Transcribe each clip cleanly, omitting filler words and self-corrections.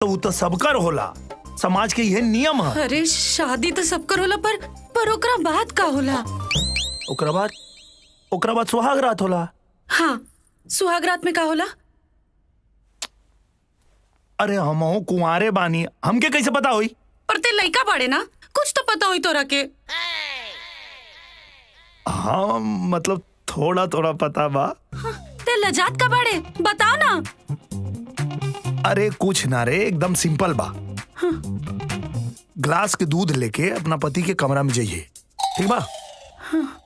तो तो सबकर होला, समाज के यह नियम है। अरे शादी तो सबकर होला पर ओकरा बाद का होला? ओकरा बाद सुहाग रात होला। हाँ, सुहाग रात में का होला? अरे हमहू कुंवारे बानी, हमके कैसे पता होई? पर ते लइका बाड़े ना, कुछ तो पता होई तोरा के। हाँ मतलब थोड़ा थोड़ा पता बा। हाँ, ते लजात का बाड़े, बताओ ना। अरे कुछ ना रे, एकदम सिंपल बा। हाँ। ग्लास के दूध लेके अपना पति के कमरा में जाइए, ठीक बा? हाँ।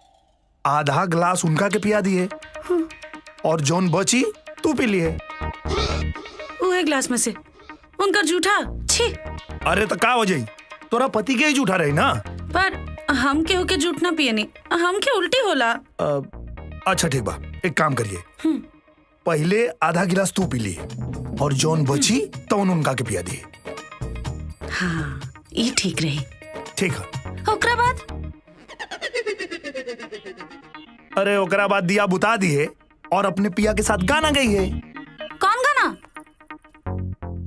आधा ग्लास उनका के पिया दिए। हाँ। और जौन बची तू पी लिए। उहे ग्लास में से उनका जूठा छी। अरे तो का हो जाई, तोरा पति के ही जूठा रही ना। पर हम के होके जूठ ना पिए नी, हम के उल्टी होला। अच्छा ठीक बा, एक काम करिए, पहले आधा गिलास तू पी लिए और जौन बची तो उनका के पिया दिए। हाँ, ये ठीक रही। ठीक है। ओकरा बाद? अरे ओकरा बाद दिया बुता दिए और अपने पिया के साथ गाना गई है। कौन गाना?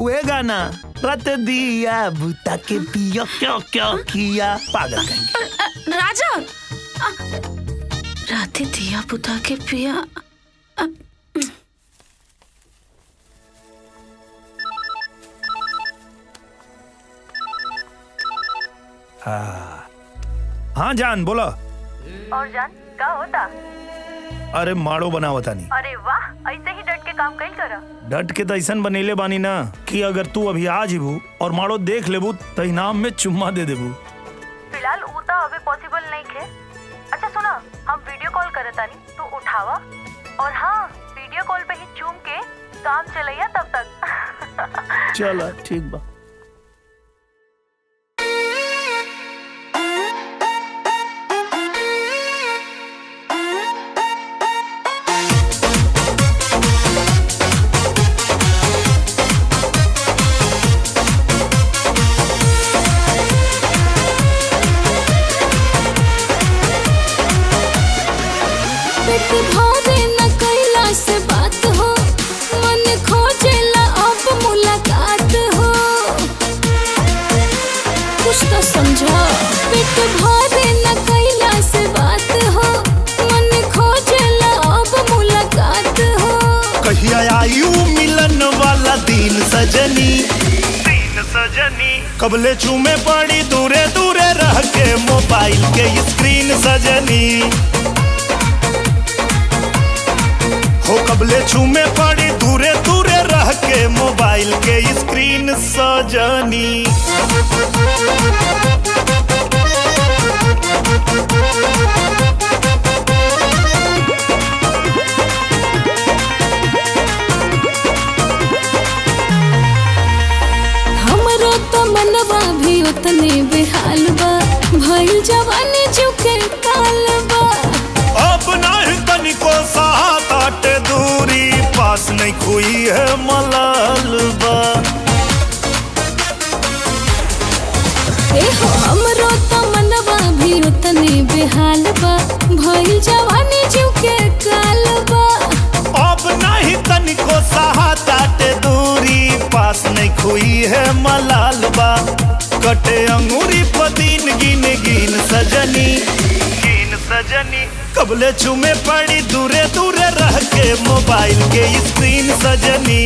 वे गाना, रात दिया बुता के पिया क्या क्या किया। पागल कहेंगे। राजा, रात दिया बुता के पिया। हाँ जान बोला। और जान का होता? अरे माड़ो बना होता नहीं। अरे वाह, ऐसे ही डट के काम कई करा। डट के तो ऐसा बनेले बानी ना कि अगर तू अभी आ जीबू और माड़ो देख लेबू तो इनाम में चुम्मा दे देबू। फिलहाल ऊ तो अभी पॉसिबल नहीं खे। अच्छा सुना, हम वीडियो कॉल करतानी, तू उठावा। और हाँ, वीडियो कॉल पे ही चूम के काम चलैया तब तक। चला ठीक बा। भावे न कैला से बात हो, मन खोजेला अब मुलाकात हो। कुछ तो समझा। पेट भावे न कैला से बात हो, मन खोजेला अब मुलाकात हो। कहिया आयु मिलन वाला दिन सजनी, कबले चूमे पड़ी दूरे दूरे रह के मोबाइल के स्क्रीन सजनी। हो कबले चूमे पड़ी दूरे दूरे रह के मोबाइल के स्क्रीन सजनी। हमरो तो मनवा भी उतने बेहाल बा, भइल जवानी चुके काल बा। अब नहीं तनिको साथ आटे दूरी, पास नहीं खुई है मलाल बा। हो हमरो तो मनवा भी उतने बेहाल बा, भइल जवानी चुके काल बा। अब नहीं तनिको साथ आटे दूरी, पास नहीं खुई है मलाल बा। कटे अंगूरी पदीन गिन गिन सजनी, कबले चुमे पड़ी दूरे दूरे रह के मोबाइल के स्क्रीन सजनी।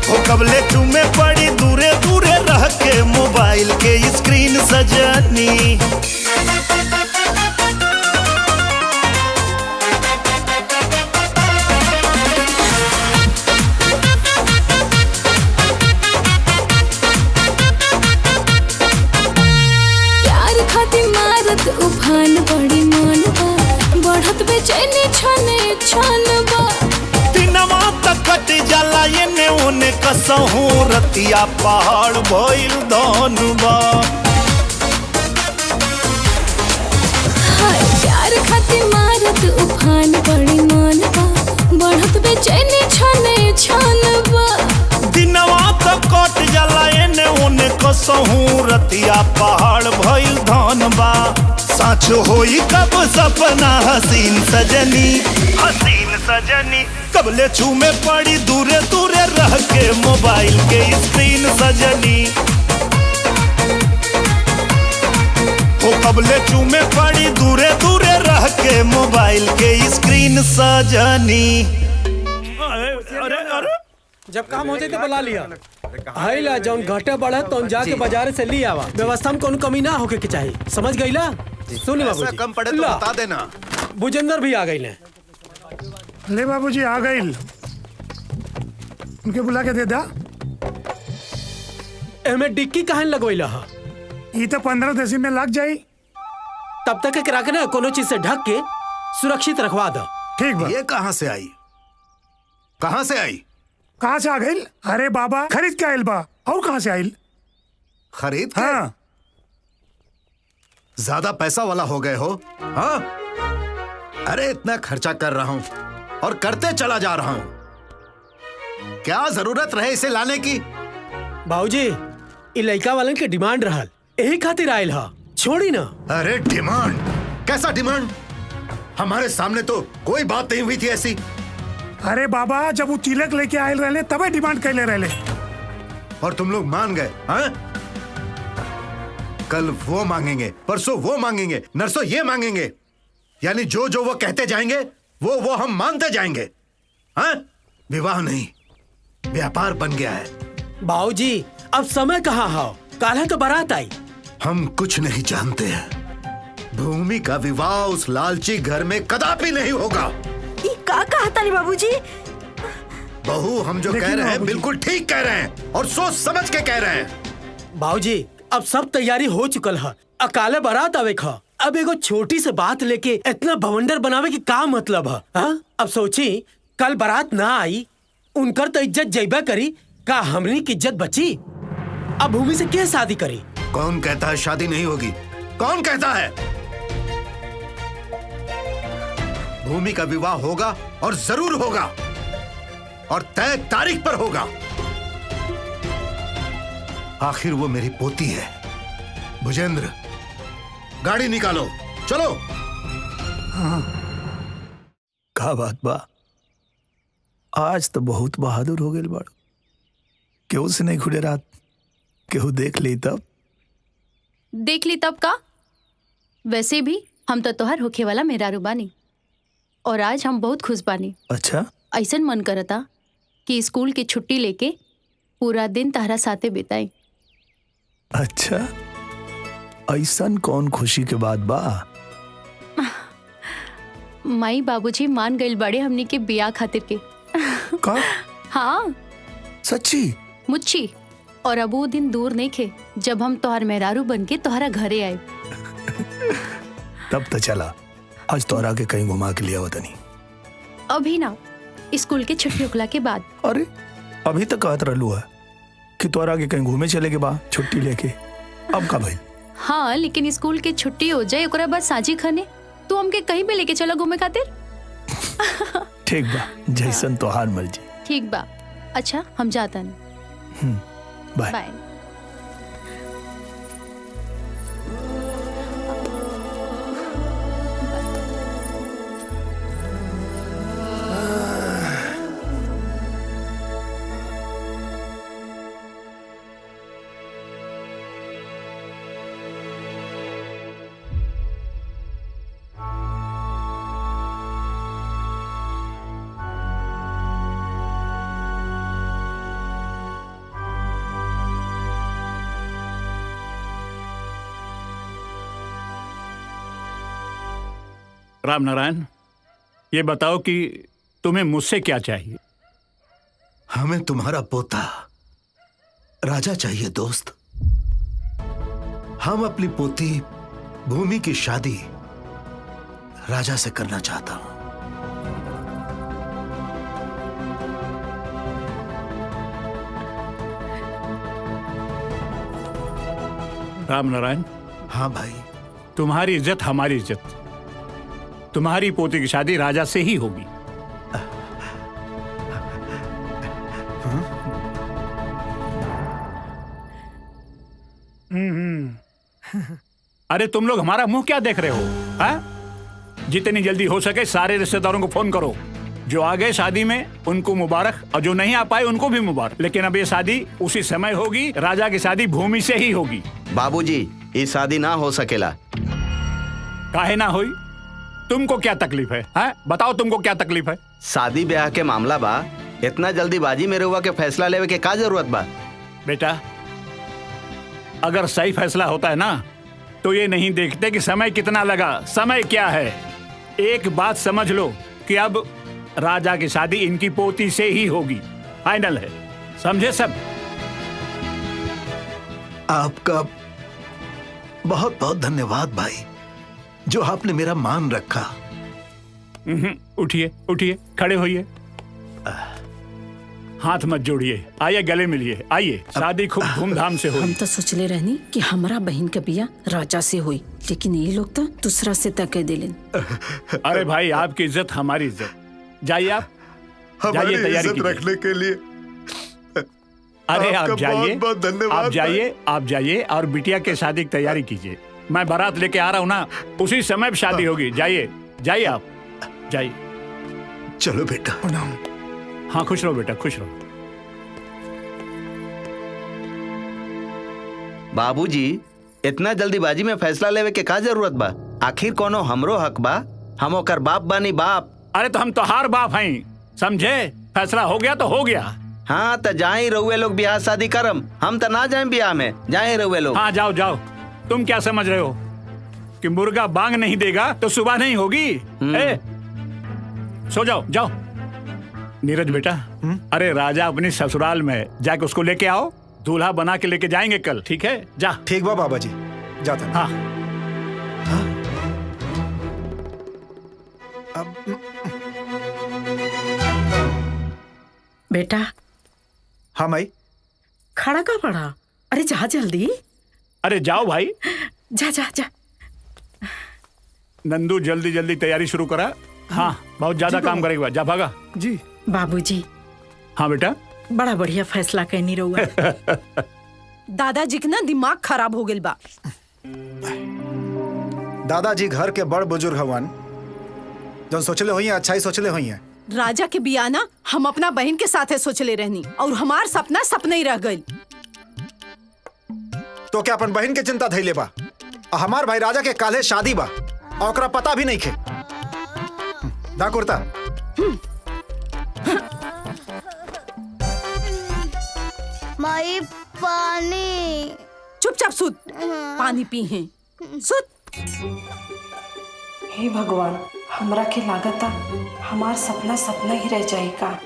हो कबले चुमे पड़ी दूरे दूरे रह के मोबाइल के स्क्रीन सजनी। उफान बड़ी मान बा, बढ़त बेचैनी छने छन बा। दिनवा तक कट जाला एने ओने कसहू, रतिया पहाड़ भइल धन बा। हाय प्यार खातिर मारत उफान बड़ी मान बा, बढ़त बेचैनी छने छन बा। दिनवा तक कट जाला एने ओने कसहू, कसहू रतिया पहाड़ भइल धन बा साच होई कब सपना हसीन सजनी कबले चूमे पड़ी दूरे दूरे रह के मोबाइल के स्क्रीन सजनी ओ कबले चूमे पड़ी दूरे दूरे रह के मोबाइल के स्क्रीन सजनी। अरे जब काम हो जाए तो बुला लिया। हाई ला जौन घाटे बढ़े तो जाके बाजार से ली आवा। व्यवस्था में कोनो कमी ना होके के चाहिए, समझ गई ला? सुन बाबूजी, कम पड़े तो बता देना। भुजेंद्र भी आ गई ने। ले बाबूजी आ गई, उनके बुला के दे दा। एमे डिक्की कहाँ लगवैला हा? ये तो 15 देसी में लग जाई। तब तक के रखना कोनो चीज से ढक के सुरक्षित रखवा दो। ठीक बा। ये कहाँ से आई? कहाँ से आई? कहाँ से आ गई? अरे बाबा खरीद के आयल बा। और कहाँ से आयल? खरीद के? हाँ। ज्यादा पैसा वाला हो गए हो? हाँ? अरे इतना खर्चा कर रहा हूँ और करते चला जा रहा हूँ। क्या जरूरत रहे इसे लाने की? बाबूजी, ये लड़का वालन के डिमांड रहल, यही खातिर आयल हा। छोड़ी ना। अरे डिमांड? कैसा डिमांड? हमारे सामने तो कोई बात नहीं हुई थी ऐसी। अरे बाबा जब वो तिलक लेके आयल रहे तबे डिमांड कैले रहे और तुम लोग मान गए? हाँ? कल वो मांगेंगे, परसों वो मांगेंगे, नरसों ये मांगेंगे, यानी जो जो वो कहते जाएंगे वो हम मानते जाएंगे। हाँ? विवाह नहीं, व्यापार बन गया है। बाबूजी अब समय कहाँ है? काल है तो बारात आई। हम कुछ नहीं जानते हैं। भूमि का विवाह उस लालची घर में कदापि नहीं होगा। ये का कहता रे बाबूजी? बहू हम जो कह रहे हैं बिल्कुल ठीक कह रहे हैं और सोच समझ के कह रहे हैं। बाबूजी अब सब तैयारी हो चुकल है, अकाले बारात आवे खा। अब एगो छोटी से बात लेके इतना भवंडर बनावे की का मतलब है? हाँ? अब सोची कल बारात ना आई, उनकर तो इज्जत जैबा करी, का हमनी की इज्जत बची? अब भूमि से क्या शादी करी? कौन कहता है शादी नहीं होगी? कौन कहता है? भूमि का विवाह होगा और जरूर होगा और तय तारीख पर होगा। आखिर वो मेरी पोती है। भुजेंद्र, गाड़ी निकालो, चलो। का बात बा? आज तो बहुत बहादुर हो गए बड़। केहू से नहीं खुले रात, केहू देख ली तब का? वैसे भी हम तो तोहर होखे वाला मेहरारू बानी और आज हम बहुत खुश बानी। अच्छा? ऐसन मन करता कि स्कूल की छुट्टी लेके पूरा दिन तारा साथे बिताई। अच्छा, ऐसन कौन खुशी के बात बा? माई बाबूजी मान गइल बड़े हमनी के बियाह खातिर के। का? हाँ सच्ची? मुच्छी। और अब वो दिन दूर नहीं खे जब हम तोहर मेहरारू बन के तोहरा घरे आए। तब तो चला, आज तोहरा के कहीं घुमा के लिया वतनी। अभी ना, स्कूल के छुट्टी उखला के बाद। अरे अभी तक कहत रहलू है कि तोहरा के कहीं घूमे चले के बाद छुट्टी लेके, अब का भाई? हाँ लेकिन स्कूल के छुट्टी हो जाए ओकरा बाद साझी खाने तू हमके कहीं भी लेके चला घूमे खातिर। ठीक बा, जैसन तोहार मर्जी। ठीक बा। अच्छा हम जाता नहीं। बाय। बाय। राम नारायण, ये बताओ कि तुम्हें मुझसे क्या चाहिए? हमें तुम्हारा पोता राजा चाहिए दोस्त। हम अपनी पोती भूमि की शादी राजा से करना चाहता हूं। राम नारायण। हाँ भाई। तुम्हारी इज्जत हमारी इज्जत। तुम्हारी पोती की शादी राजा से ही होगी। अरे तुम लोग हमारा मुंह क्या देख रहे हो? हाँ, जितनी जल्दी हो सके सारे रिश्तेदारों को फोन करो। जो आ गए शादी में उनको मुबारक, और जो नहीं आ पाए उनको भी मुबारक। लेकिन अब ये शादी उसी समय होगी, राजा की शादी भूमि से ही होगी। बाबूजी, ये शादी ना हो सकेला। काहे ना होई? तुमको क्या तकलीफ है? हाँ, बताओ तुमको क्या तकलीफ है? शादी ब्याह के मामला बा, इतना जल्दीबाजी में रहुआ के फैसला लेवे के का जरूरत बा? बेटा, अगर सही फैसला होता है ना तो ये नहीं देखते कि समय कितना लगा। समय क्या है? एक बात समझ लो कि अब राजा की शादी इनकी पोती से ही होगी, फाइनल है। समझे सब? आपका बहुत बहुत धन्यवाद भाई, जो आपने मेरा मान रखा। उठिए उठिए, खड़े होइए, हाथ मत जोड़िए, आइए गले मिलिए, आइए। शादी खूब धूमधाम से हम होगी। तो सोचले रहनी कि हमारा बहन के बिया राजा से हुई, लेकिन ये लोग तो दूसरा से तके दिलिन। अरे भाई, आपकी इज्जत हमारी इज्जत। जाइए आप, जाइए तैयारी कीजिए। रखने के लिए अरे आप जाइए, बहुत बहुत धन्यवाद आप जाइए और बिटिया के शादी की तैयारी कीजिए। मैं बारात लेके आ रहा हूँ ना, उसी समय शादी होगी। जाइए जाइए, आप जाइए। चलो बेटा। हाँ, खुश रहो बेटा, खुश रहो। बाबूजी, इतना जल्दीबाजी में फैसला लेवे के का जरूरत बा? आखिर कोनो हमरो हक बा, हम ओकर बाप बानी बाप। अरे तो हम तो हार बाप हैं, समझे? फैसला हो गया तो हो गया। हाँ, तो जाए रहुए लोग ब्याह शादी करम, हम तो ना जाए ब्याह में, जाए रहुए लोग। हाँ, जाओ जाओ। तुम क्या समझ रहे हो कि मुर्गा बांग नहीं देगा तो सुबह नहीं होगी? सो जाओ जाओ। नीरज बेटा, अरे राजा अपनी ससुराल में जाके उसको लेके आओ, दूल्हा बना के लेके जाएंगे कल, ठीक है? जा। ठीक बा बाबा जी, जाता। हाँ। बेटा। हाँ माई। खड़ा का पड़ा? अरे जा जल्दी। अरे जाओ भाई, जा जा जा। नंदू जल्दी जल्दी तैयारी शुरू करा। हाँ, बहुत ज्यादा काम करेगा। जा भागा जी। बाबूजी। हाँ बेटा, बड़ा बढ़िया फैसला कहनी रहुआ। दादाजी के ना दिमाग खराब हो गइल बा। दादाजी घर के बड़ बुजुर्ग हवन, जो सोचले हुई है अच्छा ही सोचले हुई है। राजा के बिया ना हम अपना बहन के साथे सोचले रहनी, और हमार सपना सपना ही रह गइल। तो क्या अपन बहन के चिंता धैले बा? हमार भाई राजा के काले शादी बा, और ओकरा पता भी नहीं खे। दा कुर्ता। माई पानी। चुपचाप सुत, पानी पी हैं। सुत। हे भगवान, हमरा के लागता हमार सपना सपना ही रह जाए का।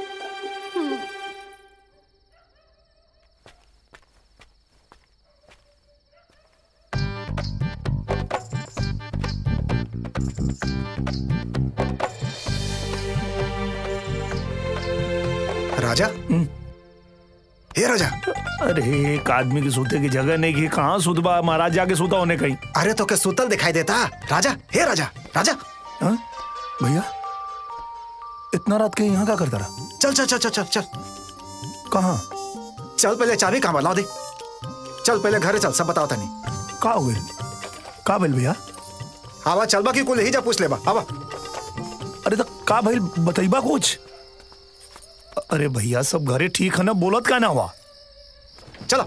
राजा। हे राजा। अरे एक आदमी की सूते की जगह नहीं की, कहाँ सुतबा? महाराज जाके सूता होने कहीं। अरे तो क्या सूतल दिखाई देता? राजा, हे राजा, राजा। भैया, इतना रात के यहाँ क्या करता रहा? चल चल चल चल चल चल। कहाँ? चल पहले चाबी कहाँ लाओ दे। चल पहले घरे चल, सब बताओ तनी। का हो गई? का भेल भैया? आवा चलबा की कुल ही जा पूछ लेबा। आवा। अरे तो का भेल बताइबा कुछ? अरे भैया, सब घरे ठीक है ना? बोलत का ना हुआ? चलो।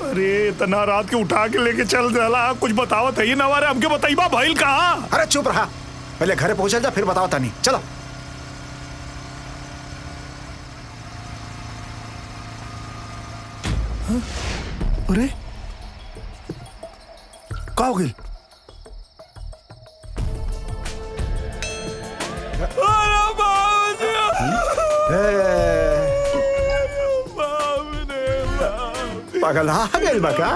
अरे इतना रात के उठा के लेके चल जाला, कुछ बतावत है ही ना? हमारे हमके बताइबा भाईल कहाँ? अरे चुप रहा, पहले घरे पहुंचल जा, फिर बताओ तनी। चलो। अरे का हो गई? पागल आ गए बका।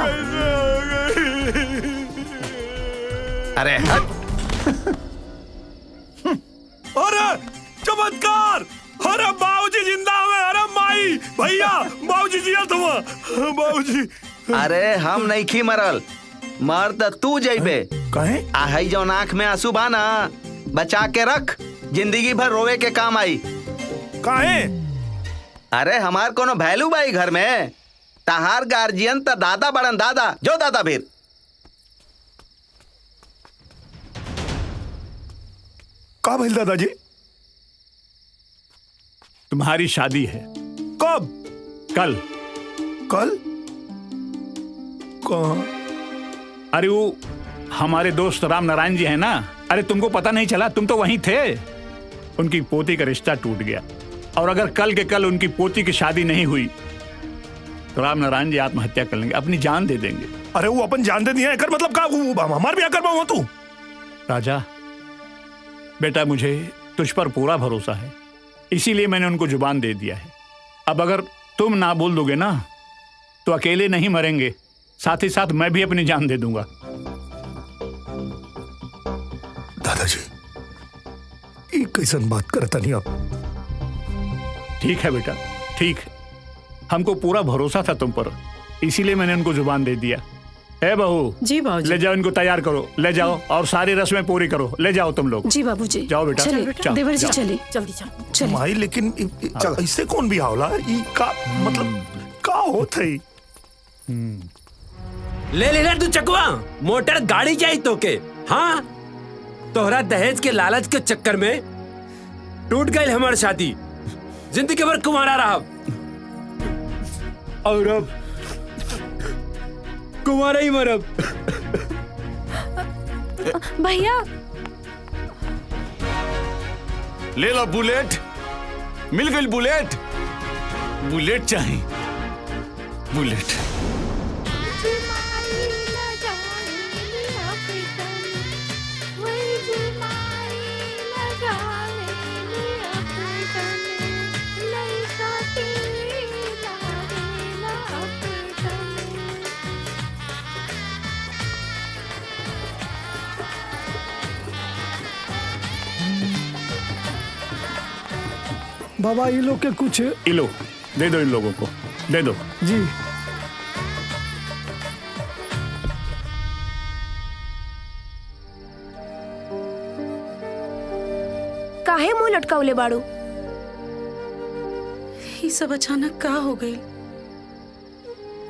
अरे हट। अरे चमत्कार! अरे बाबूजी जिंदा हुए! अरे माई, भैया, बाबूजी जिया तुम। बाबूजी। अरे हम नहीं खी मरल, मर तो तू जइबे। कहे? आहई जो आँख में आंसू बा ना, बचा के रख, जिंदगी भर रोवे के काम आई। काहे? अरे हमार कोनो वैल्यू भाई घर में? तहार गार्जियन त दादा बड़न, दादा जो दादा फिर। का भइल दादाजी? तुम्हारी शादी है। कब? कल। कल? कहाँ? अरे वो हमारे दोस्त राम नारायण जी है ना, अरे तुमको पता नहीं चला? तुम तो वहीं थे। उनकी पोती का रिश्ता टूट गया, और अगर कल के कल उनकी पोती की शादी नहीं हुई तो राम नारायण जी आत्महत्या कर लेंगे, अपनी जान दे देंगे। अरे वो अपन जान दे दिया है, कर मतलब का हमार भी आकर पाऊँ तू? राजा बेटा, मुझे तुझ पर पूरा भरोसा है, इसीलिए मैंने उनको जुबान दे दिया है। अब अगर तुम ना बोल दोगे ना तो अकेले नहीं मरेंगे, साथ ही साथ मैं भी अपनी जान दे दूंगा। दादाजी ये कैसन बात करता नहीं आप? ठीक है बेटा, ठीक है, हमको पूरा भरोसा था तुम पर, इसीलिए मैंने उनको जुबान दे दिया। है बहू? जी बाबूजी। ले जाओ इनको, तैयार करो, ले जाओ और सारी रस्में पूरी करो। ले जाओ तुम लोग। जी बाबूजी। जाओ बेटा। चलिए देवर जी, चलिए जल्दी चल। माई लेकिन ऐसे कौन भी आवला? ई का मतलब का होत है? ले लेना तू चकवा, मोटर गाड़ी चाहिए तो के। हाँ, तोहरा दहेज के लालच के चक्कर में टूट गई हमारी शादी, जिंदगी भर कुमारा रहा, और अब कुमारा ही मरब। भैया ले लो बुलेट, मिल गई बुलेट। बुलेट चाहिए, बुलेट। बाबा ये लोग के कुछ लो, दे दो इन लोगों को, दे दो। जी। काहे मुंह लटकावले बाड़ू? ये सब अचानक का हो गई?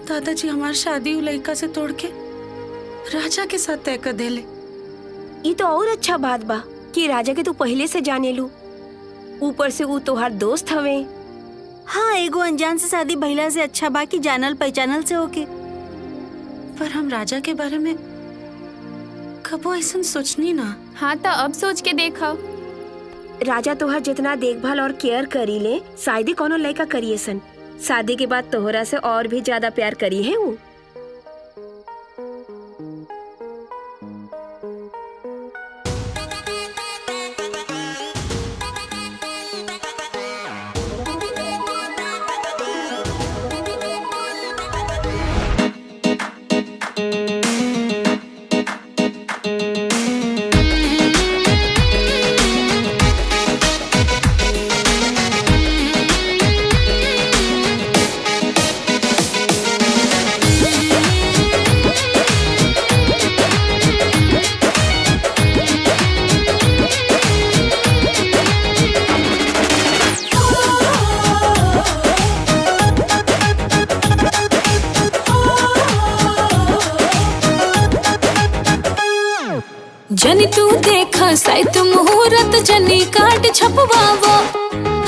दादाजी हमार शादी लड़का से तोड़ के राजा के साथ तय कर देले। ये तो और अच्छा बात बा कि राजा के तू पहले से जाने लू, ऊपर से वो तोहार दोस्त हवे। हाँ, एगो अनजान से शादी भइला से अच्छा बा कि जानल पहचानल से होके। पर हम राजा के बारे में कबो ऐसा सोचनी ना। हाँ तो अब सोच के देखा, राजा तोहर जितना देखभाल और केयर करी ले, शायद ही कोनो लड़का करिए सन। शादी के बाद तोहरा से और भी ज्यादा प्यार करी है वो। जनी तू देखा साइत मुहूर्त, जनी काट छपवावो,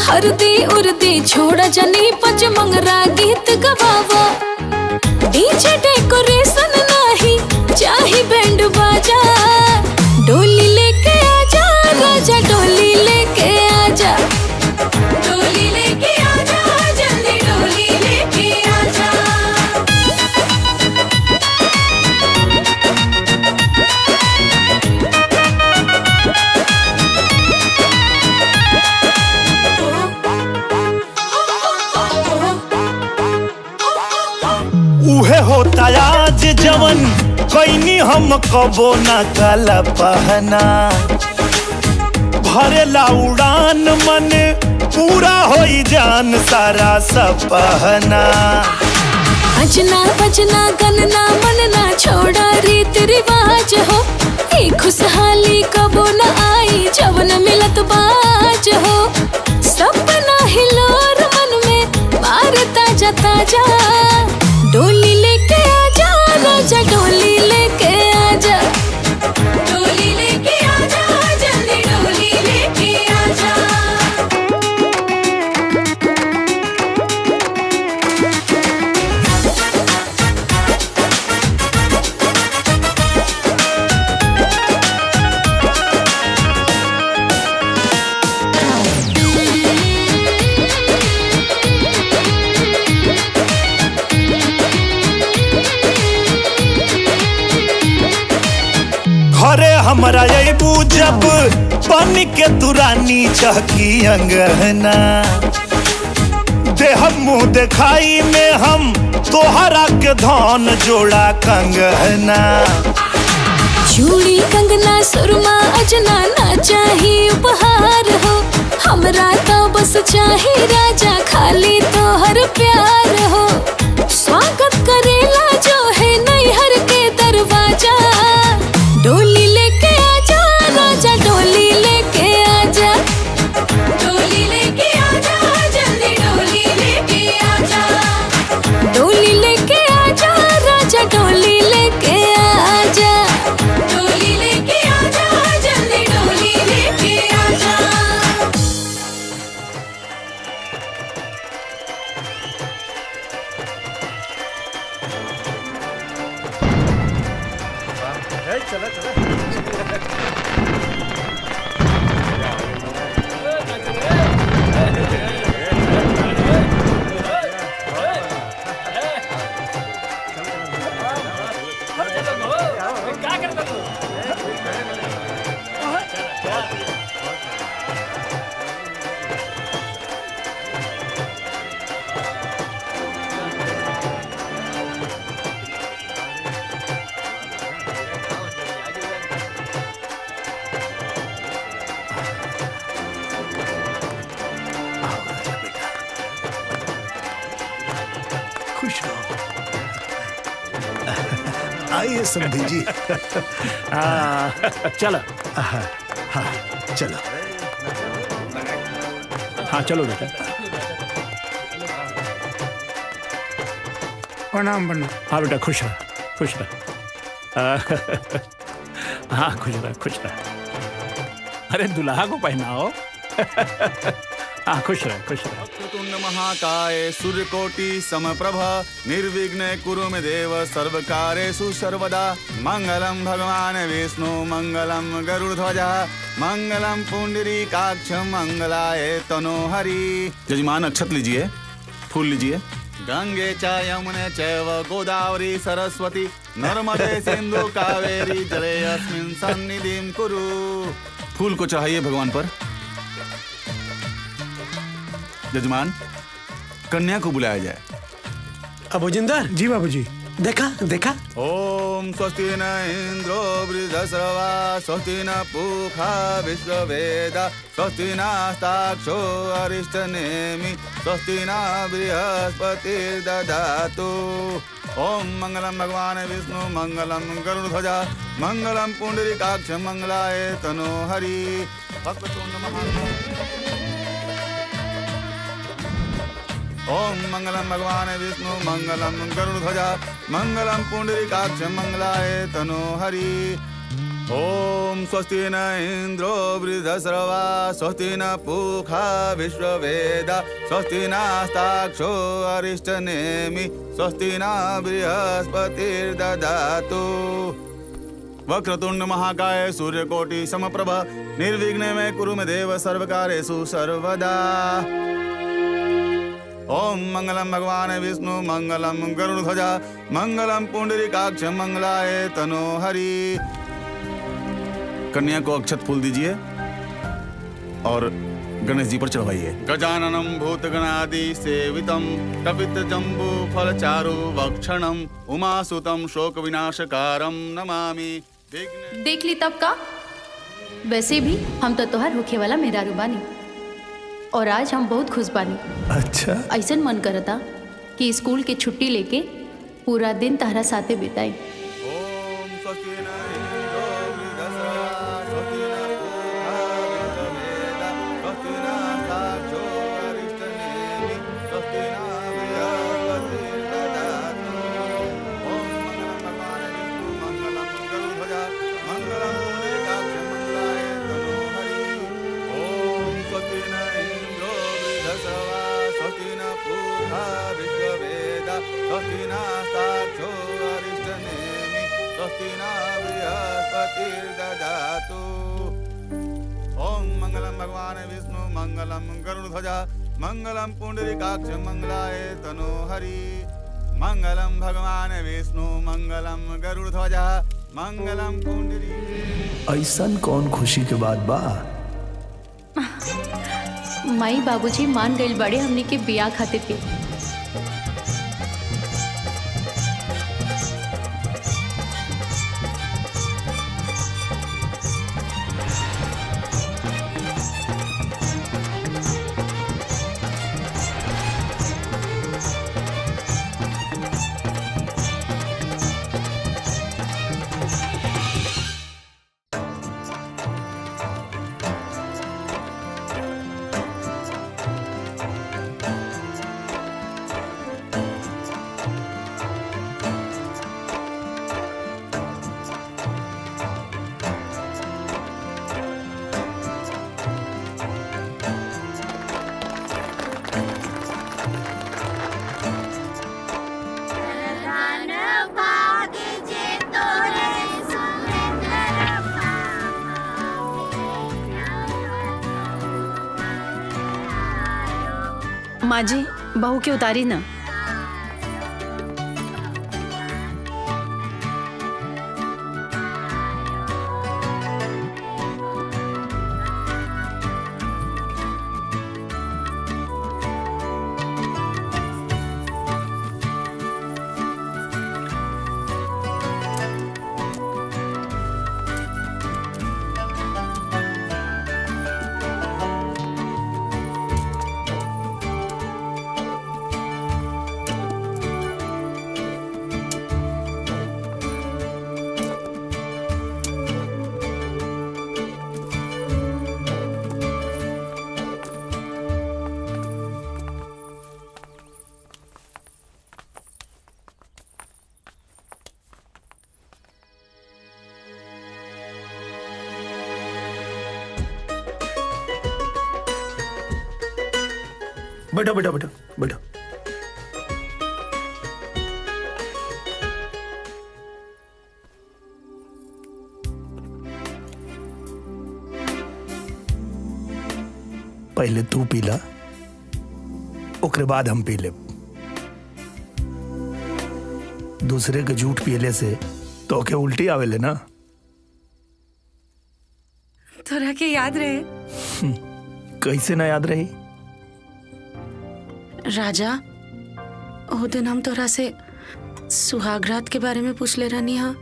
हरदी उर्दी छोड़ा जनी पच मंगरा गीत गवावो। डीजे डेकोरेशन नहीं चाही बैंड बाजा, डोली लेके आजा राजा, डोली लेके आजा, डोली लेके आजा, जल्दी डोली लेके आजा। उहे होता आज जवन कैनी हम कबो न काला पहना, भरेला उड़ान मन पूरा होई जान सारा सपना। अजना बजना गनना मनना छोड़ा रीत रिवाज हो, ये खुशहाली कबो न आई जवन मिलत बाज हो। सपना हिलोर मन में हमरा अबू जब बन के तुरानी चहकी अंगना देह मुँह दिखाई में हम तोहरा के धन जोड़ा कंगना। चूड़ी कंगना सुरमा अजना ना चाही उपहार हो, हमरा तो बस चाहे राजा खाली तोहर प्यार हो। स्वागत करेला जो है नैहर के दरवाजा, डोली लेके आजा राजा डोली लेके आजा, डोली लेके आजा जल्दी डोली लेके आजा, डोली लेके आजा राजा डोली लेके आजा, डोली लेके आजा जल्दी डोली लेके आजा। चला चला खुश रहो। आइए समधी जी। चलो। हाँ चलो। हाँ चलो बेटा। प्रणाम प्रणाम। हाँ बेटा खुश रह खुश रह। हाँ खुश रह खुश रह। अरे दुल्हा को पहनाओ। हाँ खुश रह खुश रह। वक्रतुंड महाकाय सूर्यकोटि समप्रभ निर्विघ्न कुरु मे देव सर्वकारेषु सर्वदा। मंगलम भगवान विष्णु मंगलम गरुड़ध्वजा मंगलम पुंडरीकाक्ष मंगलाय तनोहरि। यजमान अक्षत लीजिए, फूल लीजिए। गंगे च यमुने चैव गोदावरी सरस्वती नर्मदे सिंधु कावेरी जले अस्मिन् सन्निधिं कुरु। फूल को चढ़ाइए भगवान पर। यजमान कन्या को बुलाया जाए। अबुजिंदर जी बाबूजी। देखा देखा। ओम स्वस्ति न इंद्रो वृद्धश्रवा स्वस्ति न पूषा विश्ववेदा स्वस्ति नस्ताक्षो अरिष्टनेमि स्वस्ति न बृहस्पतिर्दधातु। ओम मंगलम भगवान विष्णु मंगलम गरुड़ध्वजा मंगलम पुंडरीकाक्ष मंगलाय तनोहरि। वक्रतुंड महाकाय। ओम मंगलम भगवान विष्णु मंगलम गरुड़ध्वजा मंगलम पुंडरीकाक्ष मंगलाय तनोहरि। ओम स्वस्ति न इंद्रो वृद्धश्रवा स्वस्ति न पूषा विश्ववेदा स्वस्ति नस्ताक्षो अरिष्टनेमि स्वस्ति न बृहस्पतिर्दधातु। वक्रतुंड महाकाय सूर्यकोटि समप्रभ निर्विघ्न मे कुरु मे देव सर्वकारेषु सर्वदा। ओम मंगलम भगवान विष्णु मंगलम गरुड़ध्वजा मंगलम पुंडरीकाक्ष मंगलाय तनोहरि। कन्या को अक्षत फूल दीजिए और गणेश जी पर चढ़वाइए। गजाननम भूतगणादि सेवितम कपित जम्बू फल चारु वक्षणम उमासुतम शोक विनाशकारम नमामि। देख ली तब का। वैसे भी हम तो तोहर होखे वाला मेहरारू बानी और आज हम बहुत खुश बानी। अच्छा ऐसन मन करता कि स्कूल के छुट्टी लेके पूरा दिन तारा साथे बिताई। ओम मंगलम भगवान विष्णु मंगलम गरुड़ध्वजा मंगलम पुंडरीकाक्ष मंगलाय तनोहरि। मंगलम भगवान विष्णु मंगलम गरुड़ध्वजा मंगलम पुंडरी। ऐसन कौन खुशी के बाद बा? माई बाबूजी मान गइल बड़े हमनी के बिया खातिर के। माँ जी बहू के उतारी ना। बैठो बैठो बैठो बैठो। पहले तू पीला, ओकरे बाद हम पी ले। दूसरे के झूठ पियले से तो के उल्टी आवेले ना। तोरा के याद रहे? कैसे ना याद रही? राजा, ओ दिन हम तोरा से सुहागरात के बारे में पूछ ले रहनी हा।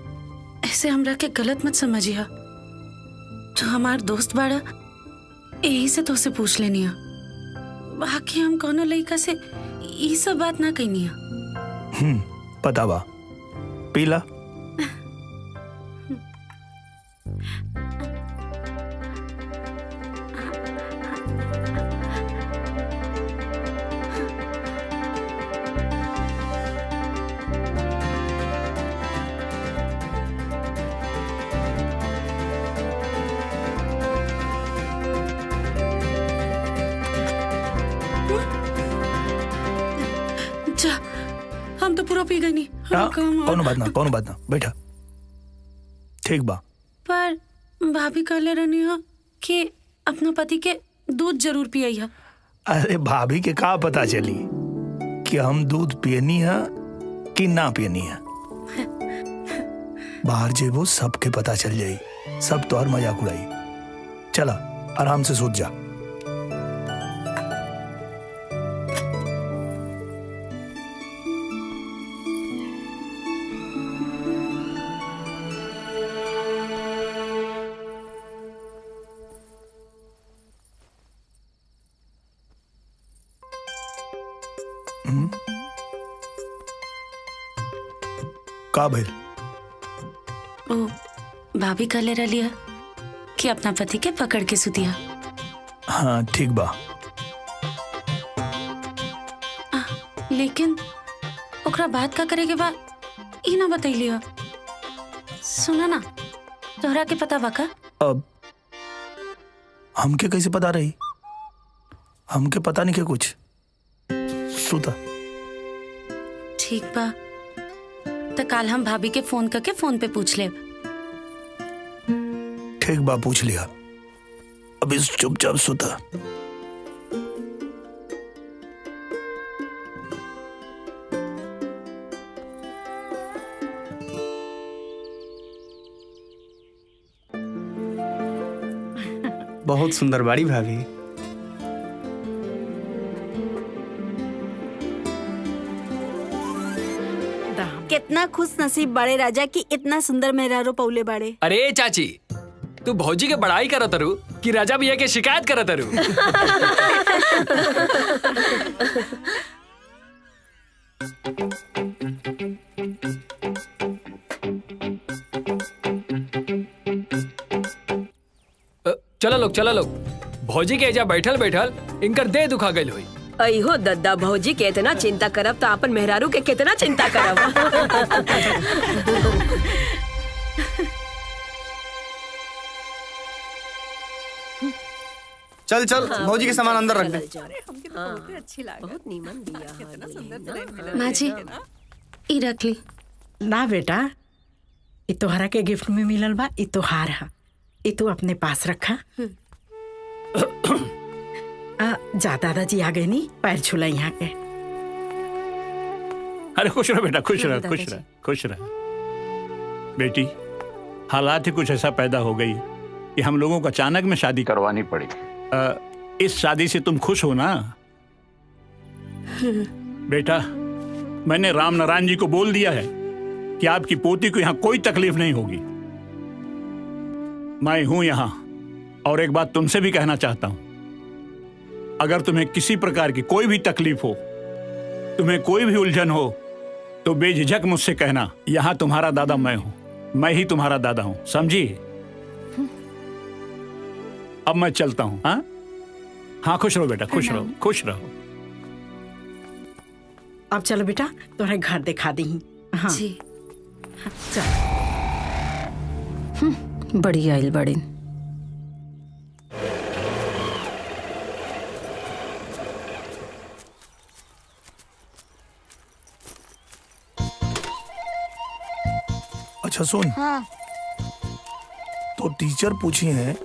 ऐसे हमरा के गलत मत समझिया। जो हमार दोस्त बाड़ा यही से तो से पूछ लेनी हा। बाकी हम कोनो लड़का से ये सब बात ना कहनी हा। पता बा, पीला। हम तो पूरा पी गए नहीं। कौन बात ना बैठा। ठीक बा। पर भाभी कहले रहनी हो कि अपना पति के दूध जरूर पियई है। अरे भाभी के का पता चली कि हम दूध पियनी है कि ना पियनी है? बाहर जेबो सबके पता चल जाई, सब तोहर मजाक उड़ाई। चला आराम से सोच जा। का भइल? ओ भाभी कहले रही है कि अपना पति के पकड़ के सुतिया। हाँ ठीक बा। लेकिन ओकरा बात का करे के बाद ई ना बतैली हो। सुना ना, तोहरा के पता बा का? अब हमके कैसे पता रही? हमके पता नहीं के कुछ। सुता। ठीक बा, तो कल हम भाभी के फोन करके फोन पे पूछ ले। ठीक बा, पूछ लिया। अभी चुपचाप सुता। बहुत सुंदर बाड़ी भाभी। कितना खुश नसीब बड़े राजा की इतना सुंदर मेहरारू पौले बड़े। अरे चाची, तू भौजी के बड़ाई करत तारू कि राजा भैया के शिकायत करत तारू? चलो लोग, चलो लोग, भौजी के एजा बैठल बैठल इनकर देह दुखा गई हुई। अहो दद्दा, भौजी के इतना चिंता करब तो अपन मेहरारू के कितना चिंता करब। चल चल भौजी के सामान अंदर रख दे। बहुत नीमन दिया। माँ जी, ई रख ली। ना बेटा, ये तोहरा के गिफ्ट में मिलल बा, ये तोहार है, ये तू अपने पास रखा। जा दादाजी आ गए नी, पैर छुला यहाँ के। अरे खुश रह बेटा, खुश रह, खुश रह, खुश रह। बेटी, हालात ही कुछ ऐसा पैदा हो गई कि हम लोगों को अचानक में शादी करवानी पड़ी। इस शादी से तुम खुश हो ना? बेटा, मैंने राम नारायण जी को बोल दिया है कि आपकी पोती को यहाँ कोई तकलीफ नहीं होगी। मैं हूं यहाँ, और एक बात तुमसे भी कहना चाहता हूं, अगर तुम्हें किसी प्रकार की कोई भी तकलीफ हो, तुम्हें कोई भी उलझन हो, तो बेझिझक मुझसे कहना। यहाँ तुम्हारा दादा मैं हूं, मैं ही तुम्हारा दादा हूं, समझी? अब मैं चलता हूं। हाँ हाँ, खुश रहो बेटा, खुश रहो, खुश रहो। अब चलो बेटा, तुम्हारे घर दिखा दी। हाँ जी। चल। बड़ी आइल बड़ी। अच्छा सुन, हाँ। तो टीचर पूछी है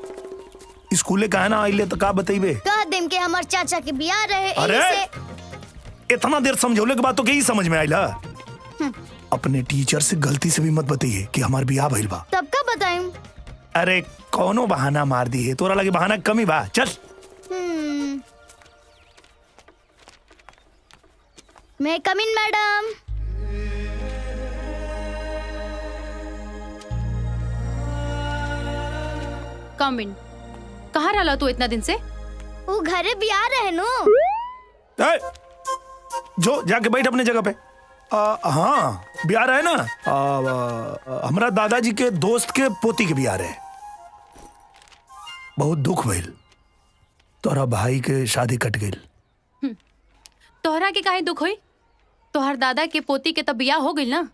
स्कूले कहा ना आइले तो का बतेबे? कह देम के हमार चाचा के बियाह रहे। अरे इतना देर समझौले के बाद तो यही समझ में आइला। अपने टीचर से गलती से भी मत बताइए कि हमार बियाह भइल बा। तब का बताइम? अरे कौनो बहाना मार दी है, तोरा लगे बहाना कमी बा। चल। मैं कम इन मैडम। कम इन। कहाँ रहा तू इतना दिन से? वो घरे बियाह रहे नु। जो जाके बैठ अपने जगह पे। हाँ, बियाह रहे ना। हमारा दादाजी के दोस्त के पोती के बियाह रहे। बहुत दुख भइल, तोरा भाई के शादी कट गई। तोहरा के काहे दुख होई? तोहर दादा के पोती के तब बियाह हो गई ना।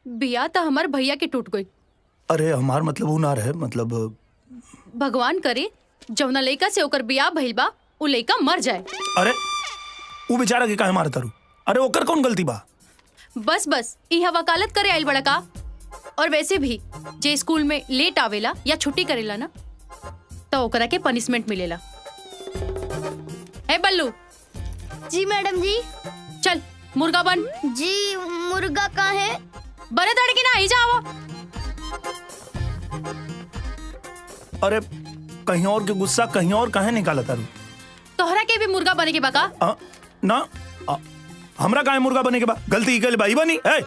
बियाह तो हमार भैया के टूट गई। अरे हमार मतलब वो ना रहे, मतलब भगवान करे जौना लड़का से ओकर बियाह भइल बा उ लड़का मर जाए। अरे वो बेचारा के काहे मारता रू? अरे ओकर कौन गलती बा? बस बस इहा वकालत करे आइल बड़ा का। और वैसे भी जे स्कूल में लेट आवेला या छुट्टी करेला ना, तो ओकरा के पनिशमेंट मिलेला। है बल्लू? जी मैडम जी। चल मुर्गा बन। जी मुर्गा का है? बने तड़के ना आई जाओ। अरे कहीं और के गुस्सा कहीं और काहे निकाला तारू? तोहरा के भी मुर्गा बने के बका? ना हमरा काहे मुर्गा बने के बा? गलती के भाई बनी है,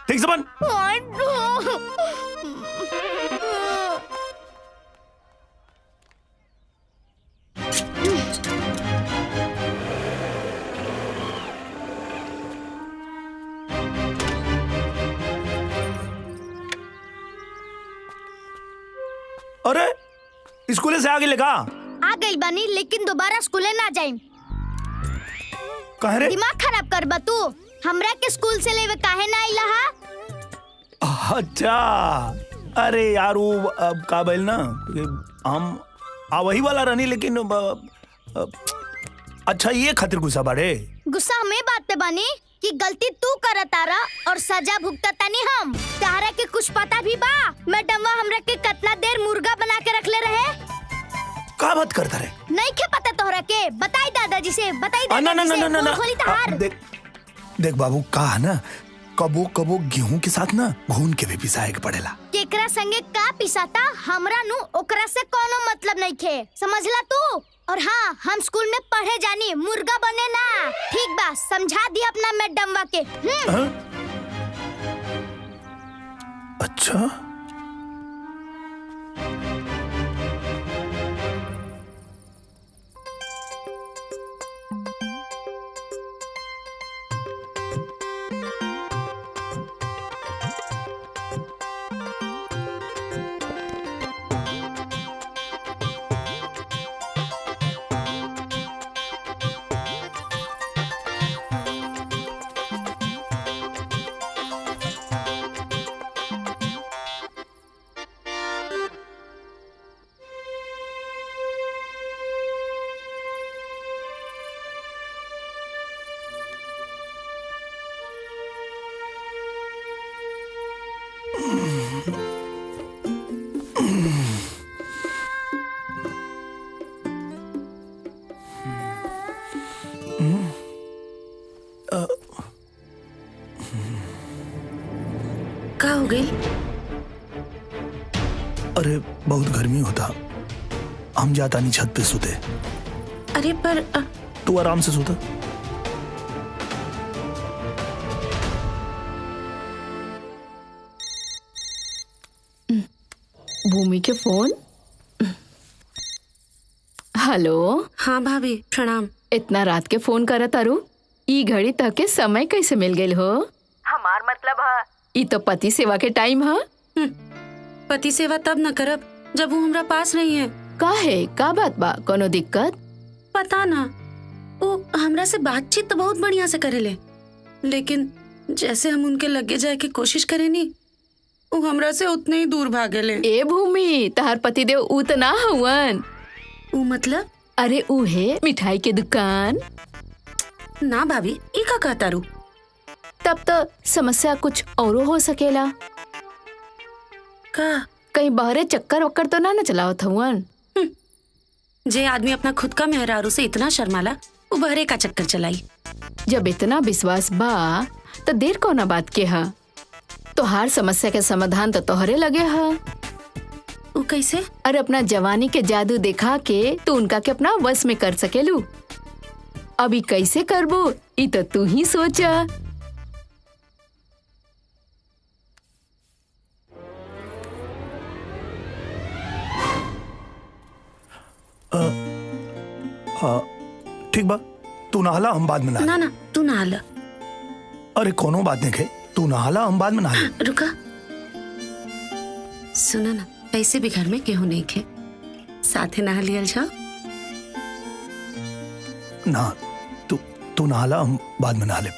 ठीक से बन। अरे स्कूले से आगे लगा आ गई बनी, लेकिन दोबारा स्कूले ना जाइम। कहे रे? दिमाग खराब कर बा तू। हमरा के स्कूल से लेवे काहे ना आइला हा? अच्छा, अरे यार वो अब का बोल ना कि हम वही वाला रहनी, लेकिन अच्छा ये खातिर गुस्सा बाड़े। गुस्सा हमें बात पे बानी कि गलती तू करतारा और सजा भुगततानी हम। तारा के कुछ पता भी बा? मैडमवा हमरा के कितना देर मुर्गा बना के रखले रहे। का बात करता रे? नहीं के पता तोहरा के? बताई दादाजी से, बताई दादाजी से। ना खोली तहार। देख बाबू, का ना कबो कबो गेहूं के साथ ना घून के भी पिसाए के पड़ेला। केकरा संगे का पिसाता हमरा नु ओकरा से कोनो मतलब नहीं खे, समझला तू? और हाँ, हम स्कूल में पढ़े जानी, मुर्गा बने ना। ठीक बा, समझा दी अपना मैडमवा के। अच्छा, का हो गई? अरे बहुत गर्मी होता, हम जाता नहीं छत पे सोते। अरे पर तू आराम से सोता। भूमि के फोन। हेलो। हाँ भाभी, प्रणाम। इतना रात के फोन करत तारू? ई घड़ी तक के समय कैसे मिल गई हो? हमार मतलब है ई तो पति सेवा के टाइम है। पति सेवा तब न करब जब वो हमरा पास नहीं है। काहे, का बात बा? कोनो दिक्कत? पता ना, वो हमरा से बातचीत तो बहुत बढ़िया से करेले, लेकिन जैसे हम उनके लगे जाए की कोशिश करेनी, वो हमरा से उतने ही दूर भागेले। ए भूमि, तहार पति देव ऊ तो ना हवन। ऊ मतलब? अरे ऊ है मिठाई के दुकान। ना भाभी, ई का कहता रू? तब तो समस्या कुछ औरो हो सकेला। का? कहीं बाहरे चक्कर वक्कर तो ना चलावत हवन? जे आदमी अपना खुद का मेहरारू से इतना शर्माला, वो बहरे का चक्कर चलाई। जब इतना विश्वास बा तो देर कौना बात के है? तो हर समस्या के समाधान तो तोहरे लगे है। वो कैसे? अरे अपना जवानी के जादू दिखा के तू उनका के अपना वश में कर सकेलू। अभी कैसे करबो ई तो तू ही सोचा। ठीक बा, तू नहाला, हम बाद में नहा। ना ना, तू नहाला। अरे कोनो बात नहीं खे, तू नहाला, हम बाद में नहा। रुका, सुना ना, पैसे भी घर में केहू नहीं खे, साथे नहा लियल जाओ। ना, तू नहाला, हम बाद में नहा ले।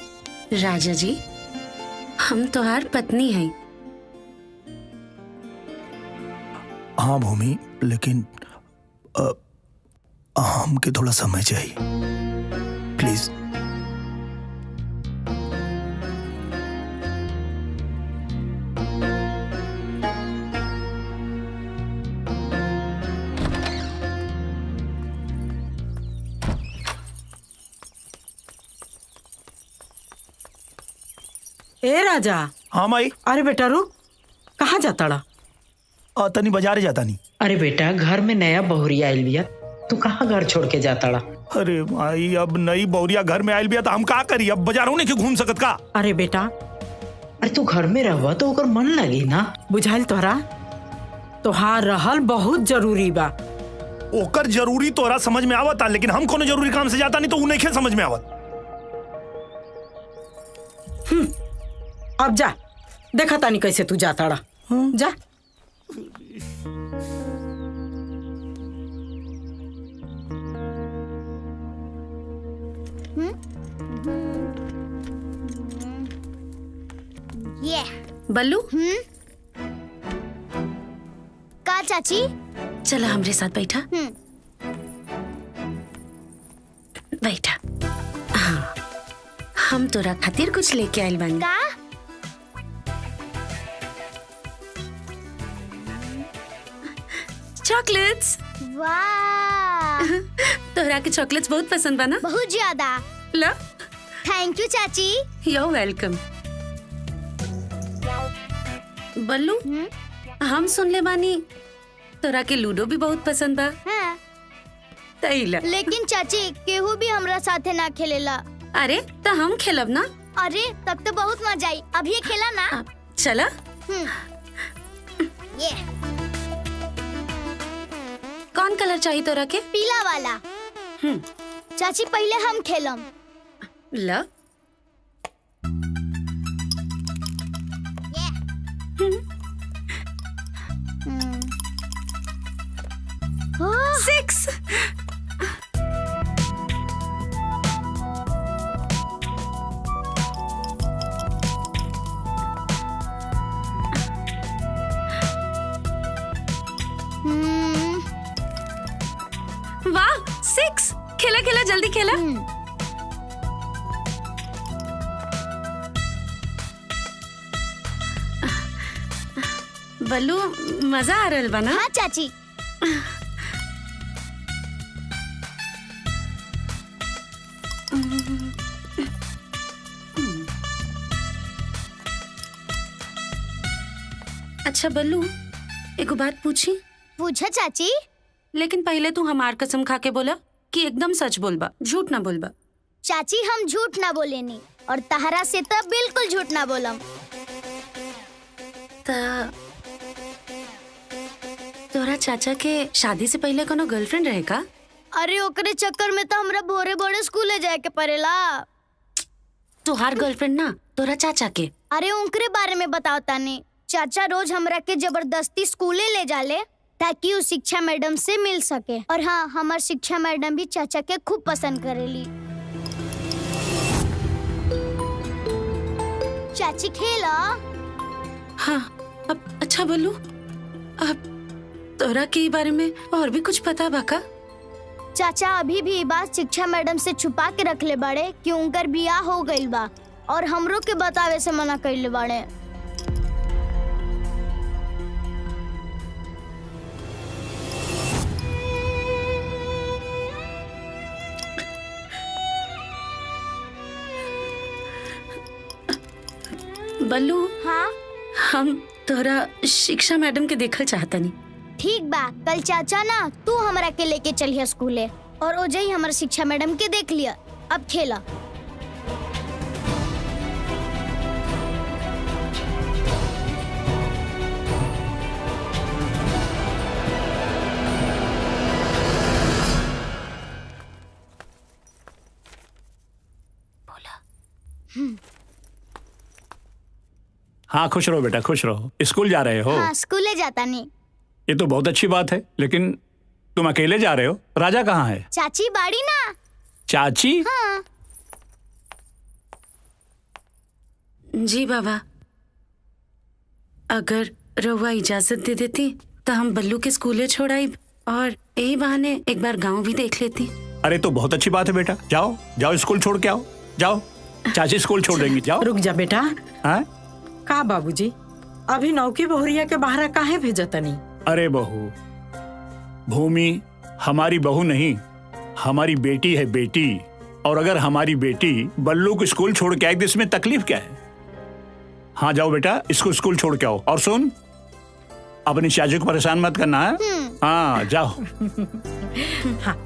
राजा जी, हम तोहार पत्नी हैं। हाँ भूमि, लेकिन हमके थोड़ा समय चाहिए, प्लीज। ए राजा। हाँ माई। अरे बेटा रुक, कहाँ जाता रहा? तनी बाजारे जाता नहीं। अरे बेटा, घर में नया बहुरिया आयल बिया, तू कहाँ घर छोड़ के जाता रहा? अरे माई, अब नई बहुरिया घर में आयल बिया तो हम का करी? अब बाजारों नहीं घूम सकत का? अरे बेटा, अरे तू घर में रहवा तो ओकर मन लगी ना, बुझाइल तोहरा? तोहार रहल बहुत जरूरी बा। ओकर जरूरी तोरा समझ में आवता, लेकिन हम कोनो जरूरी काम से जाता नहीं तो उन्हें क्या समझ में आवत। अब जा, देखा तानी कैसे तू जाता रहा। जा। ये बल्लू। का चाची? चला हमरे साथ बैठा। बैठा। हाँ, हम तोरा खातिर कुछ लेके आइल बानी। का? चॉकलेट्स। वाह, तोहरा के चॉकलेट्स बहुत पसंद बा ना? बहुत ज्यादा। ला। थैंक यू चाची। You're welcome। बल्लू, हम सुन ले बानी तोरा के लूडो भी बहुत पसंद बा। हाँ। तैला। लेकिन चाची केहू भी हमरा साथे ना खेलेला। अरे तो हम खेलब ना। अरे तब तो बहुत मजा आई। अभी खेला ना। चला। ये कौन कलर चाहिए तोरा के? पीला वाला। चाची पहले हम खेलम। ला। Six. वाह 6 खेला खेला जल्दी खेला। बल्लू मजा आ रहा बना। हाँ चाची। अच्छा बल्लू एक बात पूछी? पूछा चाची। लेकिन पहले तू हमार कसम खा के बोला कि एकदम सच बोलबा, झूठ ना बोलबा। चाची हम झूठ ना बोलेनी और तहरा से तब बिल्कुल झूठ ना बोलम। तोरा चाचा के शादी से पहले कोनो गर्लफ्रेंड रहे का? अरे ओकरे चक्कर में तो हमरा भोरे भोरे स्कूले जाए के पड़ेला। तोहार गर्लफ्रेंड ना तोरा चाचा के। अरे उनके बारे में बताओ तानी। चाचा रोज हमरा के जबरदस्ती स्कूले ले जाले ताकि उस शिक्षा मैडम से मिल सके। और हाँ हमार शिक्षा मैडम भी चाचा के खूब पसंद करेली। चाची खेला। हाँ अब अच्छा बोलू। अब तोरा के बारे में और भी कुछ पता बाका? चाचा अभी भी ये बात शिक्षा मैडम से छुपा के रखले बाड़े कि उनकर बियाह हो गइल बा और हमरो के बतावे से मना कइले बाड़े। बल्लू। हाँ हम तोरा शिक्षा मैडम के देखल चाहता नहीं। ठीक बा कल चाचा ना तू हमरा के लेके चलिए स्कूले और ओजे ही हमारे शिक्षा मैडम के देख लिया। अब खेला। हाँ खुश रहो बेटा खुश रहो। स्कूल जा रहे हो? हाँ स्कूले जाता नहीं। ये तो बहुत अच्छी बात है, लेकिन तुम अकेले जा रहे हो? राजा कहाँ है? चाची बाड़ी ना। चाची? हाँ। जी बाबा, अगर रउआ इजाजत दे देती तो हम बल्लू के स्कूले छोड़ाई और यही बहाने एक बार गांव भी देख लेती। अरे तो बहुत अच्छी बात है बेटा, जाओ जाओ स्कूल छोड़ के आओ। जाओ चाची स्कूल छोड़ देंगी, जाओ। रुक जा बेटा। हाँ? का बाबूजी अभी नौकी बहुरिया के बाहर काहे भेजतनी? अरे बहू, भूमि हमारी बहू नहीं, हमारी बेटी है बेटी। और अगर हमारी बेटी बल्लू को स्कूल छोड़ के आए तो इसमें तकलीफ क्या है? हाँ जाओ बेटा इसको स्कूल छोड़ के आओ। और सुन, अपनी चाची को परेशान मत करना है। हाँ जाओ।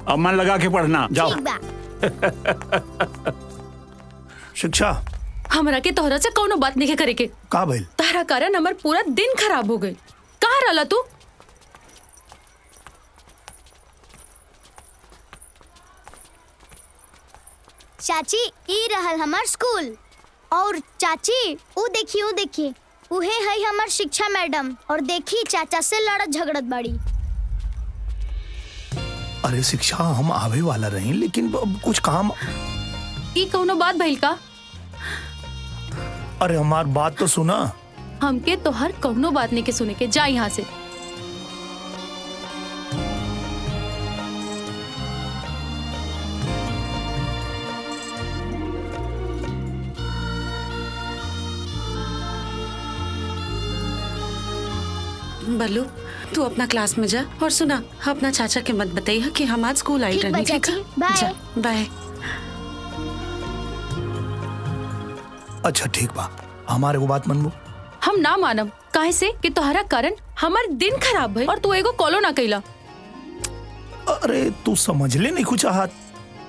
अब मन लगा के पढ़ना, जाओ। शिक्षा हमरा के तोहरा से कोनो बात नहीं करे के। का भइल? तारा कारण हमार पूरा दिन खराब हो गई। कहाँ रहला तू? चाची ई रहल हमार स्कूल। और चाची वो देखिए उहे है हमार शिक्षा मैडम। और देखी चाचा से लड़त झगड़त बाड़ी। अरे शिक्षा हम आवे वाला रही, लेकिन अब कुछ काम। ई कोनो बात भइल का? अरे हमार बात तो सुना। हमके तोहर कोनो बात नहीं के सुने के, जा यहाँ से। बल्लू तू अपना क्लास में जा और सुना अपना चाचा के मत बताइए कि हम आज स्कूल आई रहनी। ठीक है, बाय बाय। अच्छा ठीक बा, हमारे वो बात मनबू? हम ना मानम। काहे से कि तोहरा कारण हमार दिन खराब भइल और तू एगो कॉलो ना कैला। अरे तू समझ ले नहीं कुछ हाथ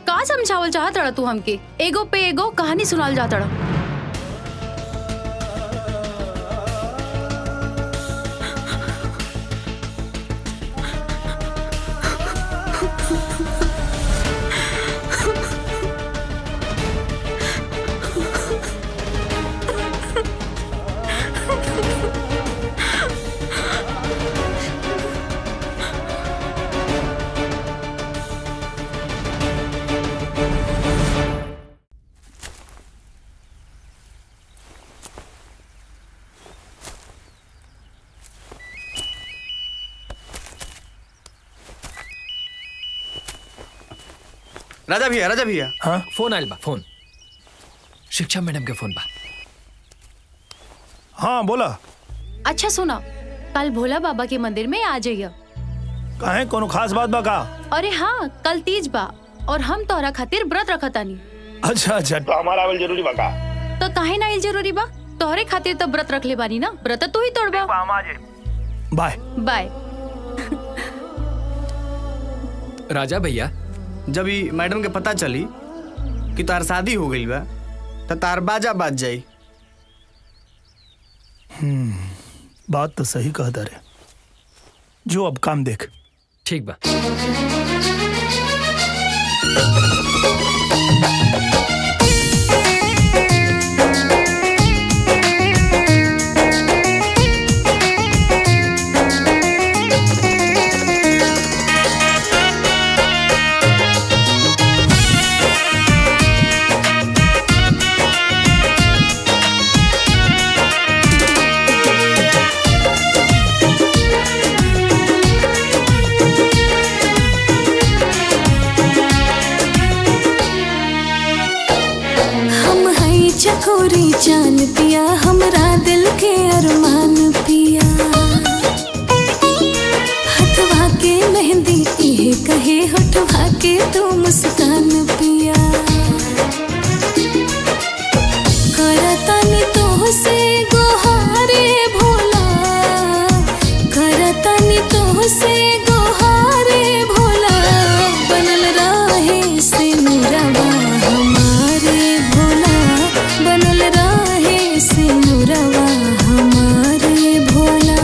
का समझावल चाहत रहा तू हमके? एगो पे एगो कहानी सुनाल जात रहा। राजा भैया हाँ फोन आयल बा, फोन शिक्षा मैडम के फोन बा। हाँ बोला। अच्छा सुना, कल भोला बाबा के मंदिर में आ जाइए। काहे कोनो खास बात बा का? अरे हाँ, कल तीज बा और हम तोहरा खातिर व्रत रखतानी। अच्छा तो हमारा आवेल जरूरी बा का? तो काहे ना आइल जरूरी बा? तोहरे खातिर तो व्रत रख ले बानी ना, व्रत तू ही तोड़बा। By by. राजा भैया, जब ही मैडम के पता चली कि तार शादी हो गई बा तो तार बाजा बाज जाई। बात तो सही कहता रे। जो अब काम देख। ठीक बा। चकोरी जान पिया हमरा दिल के अरमान पिया, हथवा के मेहंदी इहे कहे होठवा के तू मुस्कान पिया। करतनी तो से गोहारे भोला, करतनी तो से गोहारे भोला, बनल रहे से मुरवा हमारे भोला, बनल रहे से मुरवा हमारे भोला।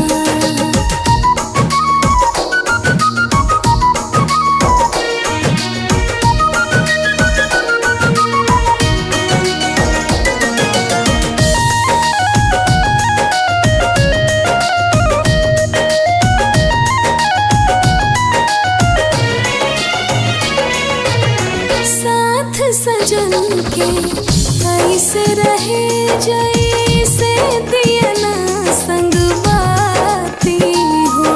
साथ सजन के ऐसे रहे जैसे दिया ना संग बाती हो,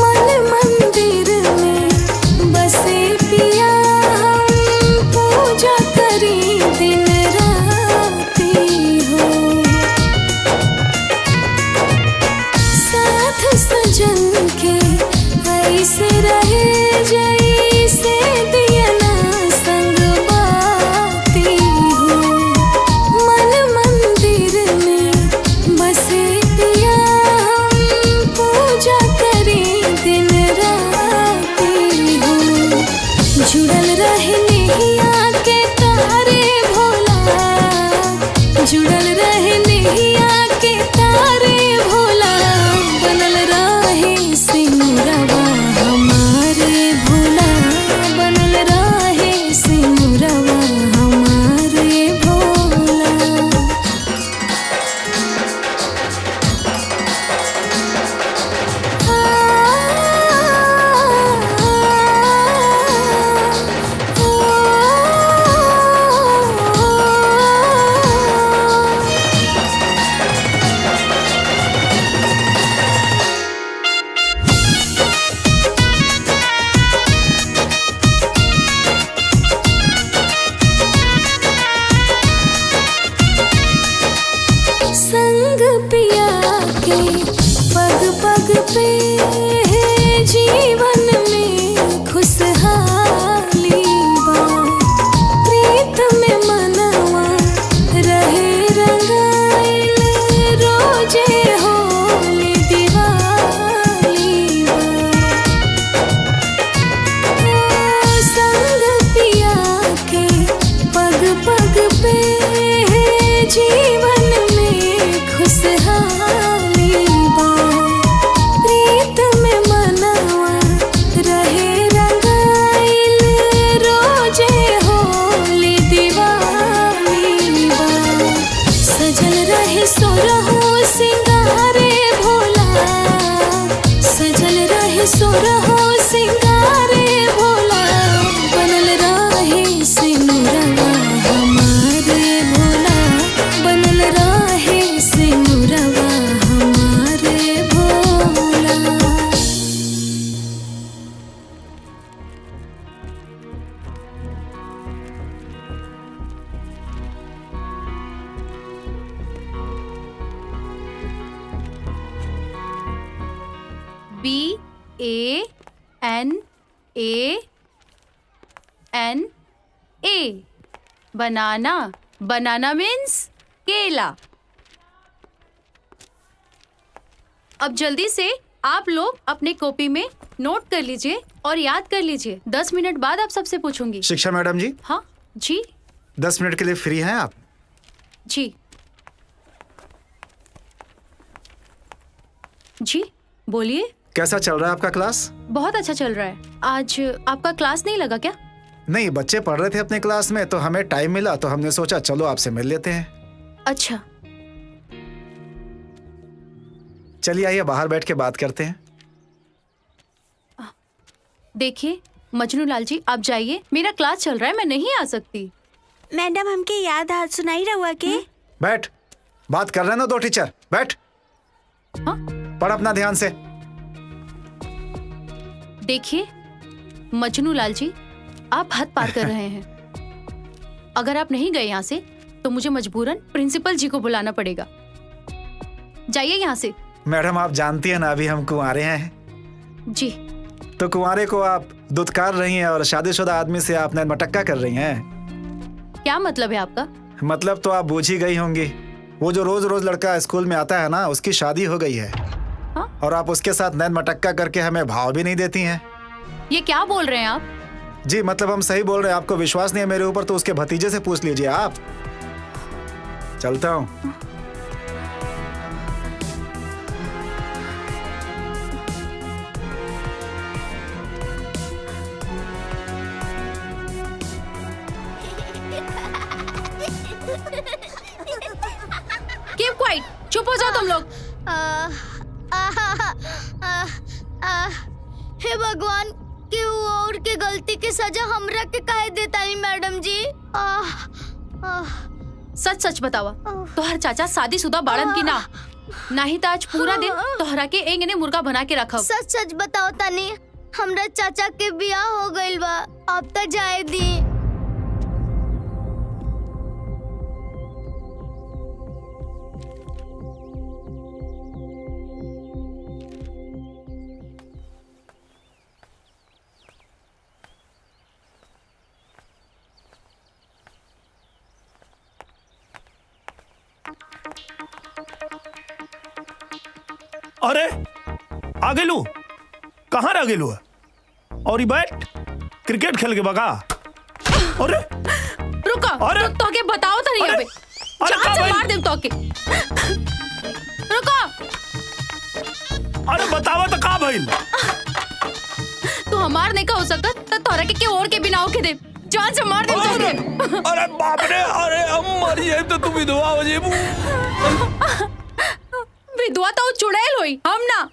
मन मंदिर में बसे पिया हम पूजा करी दिन राती हो। साथ सजन के ऐसे रहे जैसे दिया ना संग बाती हो, मन मंदिर में बसे पिया हम पूजा करी दिन राती हो। जुड़ल रहने हिया के तारे भोला, जुड़ल रहने हिया के तारे भोला, बनल रहे से मुरवा हमारे भोला, जीवन में खुशहाली बा प्रीत में मनवा रहे रंगाइल रोजे होली दिवाली बा सजल रहे सोरहो सिंगारे भोला सजल रहे सोरहो सिंगारे भोला बनल रहे सिनुरवा हमारे भोला बनल रहे सिनुरवा हमारे भोला। BANANA बनाना बनाना मीन्स केला। अब जल्दी से आप लोग अपने कॉपी में नोट कर लीजिए और याद कर लीजिए। 10 मिनट बाद आप सबसे पूछूंगी। शिक्षा मैडम जी। हाँ जी। 10 मिनट के लिए फ्री हैं आप? जी जी बोलिए। कैसा चल रहा है आपका क्लास? बहुत अच्छा चल रहा है। आज आपका क्लास नहीं लगा क्या? नहीं, बच्चे पढ़ रहे थे अपने क्लास में तो हमें टाइम मिला तो हमने सोचा चलो आपसे मिल लेते हैं। अच्छा चलिए आइए बाहर बैठ के बात करते हैं। देखिए मजनू लाल जी आप जाइए, मेरा क्लास चल रहा है, मैं नहीं आ सकती। मैडम हमके याद हाथ सुनाई रहुआ के। बैठ, बात कर रहे हैं ना दो टीचर। बैठ। हाँ? पढ़ अपना ध्यान से। देखिए मजनू लाल जी आप हद पार कर रहे हैं। अगर आप नहीं गए यहाँ से तो मुझे मजबूरन प्रिंसिपल जी को बुलाना पड़ेगा। जाइए यहाँ से। मैडम आप जानती हैं ना अभी हम कुंवारे हैं। जी। तो कुंवारे को आप दुत्कार रही हैं और शादीशुदा आदमी से आप मटक्का कर रही हैं। क्या मतलब है आपका? मतलब तो आप बूझ ही गई होंगी। वो जो रोज रोज लड़का स्कूल में आता है ना, उसकी शादी हो गई है। हाँ? और आप उसके साथ नैन मटक्का करके हमें भाव भी नहीं देती हैं। ये क्या बोल रहे हैं आप? जी मतलब हम सही बोल रहे हैं। आपको विश्वास नहीं है मेरे ऊपर तो उसके भतीजे से पूछ लीजिए आप। चलता हूँ। Keep quiet, चुप हो जाओ तुम लोग। हे भगवान, केहू और के गलती की सजा हमरा के काहे देतानी मैडम जी? सच सच बतावा, तोहर चाचा शादीशुदा बाड़न की ना? नहीं तो आज पूरा दिन तोहरा के एंगने मुर्गा बना के रखब। सच सच बताओ तानी, हमरा चाचा के बियाह हो गइल बा। अब तो जाए दी। अरे आ गेलू, कहाँ रह गेलू? और ये बैठ क्रिकेट खेल के बगा। अरे रुका, अरे तो के बताओ तो नहीं अबे। जान से मार देम तो के। रुको। अरे बतावा तो का भइल? तू हमार नहीं का हो सकत त तोरा के और के बिना होके दे। जान से मार देम तो के। अरे बाप रे, अरे हम मर जाए तो तू विधवा हो जेबू। विधवा तो चुड़ैल होई, हम ना।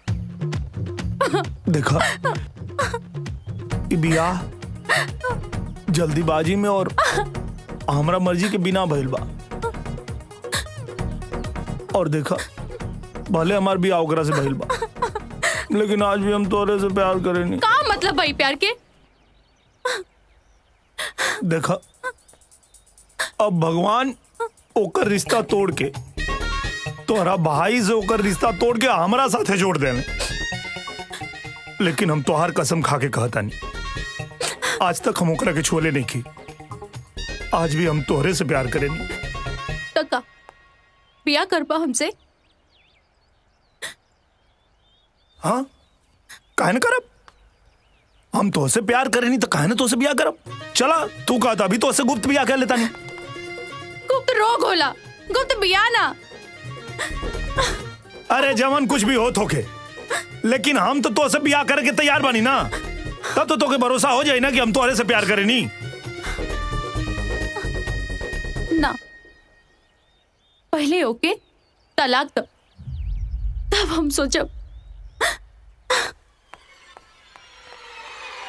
देखा बियाह जल्दीबाजी में और हमरा मर्जी के बिना भइल बा। और देखा भले हमार बियाह ओकरा से भइल बा, लेकिन आज भी हम तोरे से प्यार करेनी। का मतलब भाई प्यार के? देखा अब भगवान ओकर रिश्ता तोड़ के तोहरा भाई से ओकर रिश्ता तोड़ के हमरा साथे जोड़ देने। लेकिन हम तोहार कसम खा के कहता नहीं, आज तक हम ओकरा के छोले नहीं की। आज भी हम तोहरे से प्यार करेनी। तका बिया करबा हमसे? हाँ काहे न करब? हम तो से प्यार करेनी तो काहे न तो से बिया करब? चला तू कहता अभी तो से गुप्त बिया कर लेता नहीं। गुप्त रोग होला, गुप्त बिया ना। अरे जवन कुछ भी हो थोके, लेकिन हम तो तोसे ब्याह करके तैयार बानी ना, तब तो तोके भरोसा हो जाए ना कि हम तोहरे से प्यार करे नी। ना, पहले ओके तलाक दो, तब हम सोचब।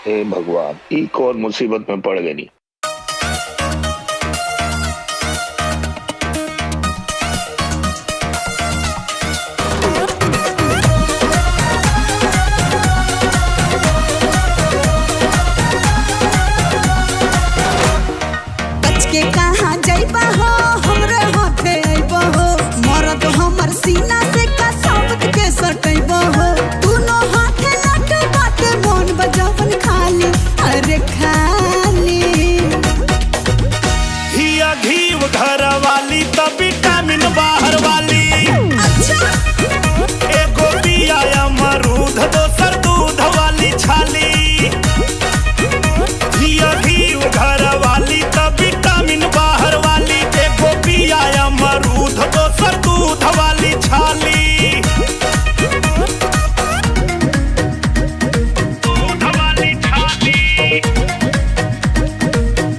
हे भगवान, ई कौन मुसीबत में पड़ गई। बच के कहाँ जाइबा हो, हमरे हाथे आइबा हो, मरद हमर सीना से का साबत के सटैबा हो, दोनों हाथे लट बाटे मोन बजावन खाली, अरे खाली। हिया घीव घर वाली तो विटामिन बाहर वाली। अच्छा। एगो पिया अमरूद, दोसर दूध वाली छाली। हिया घीव घर वाली तो विटामिन बाहर वाली। एगो पिया अमरूद, दोसर दूध वाली छाली। दूध वाली छाली,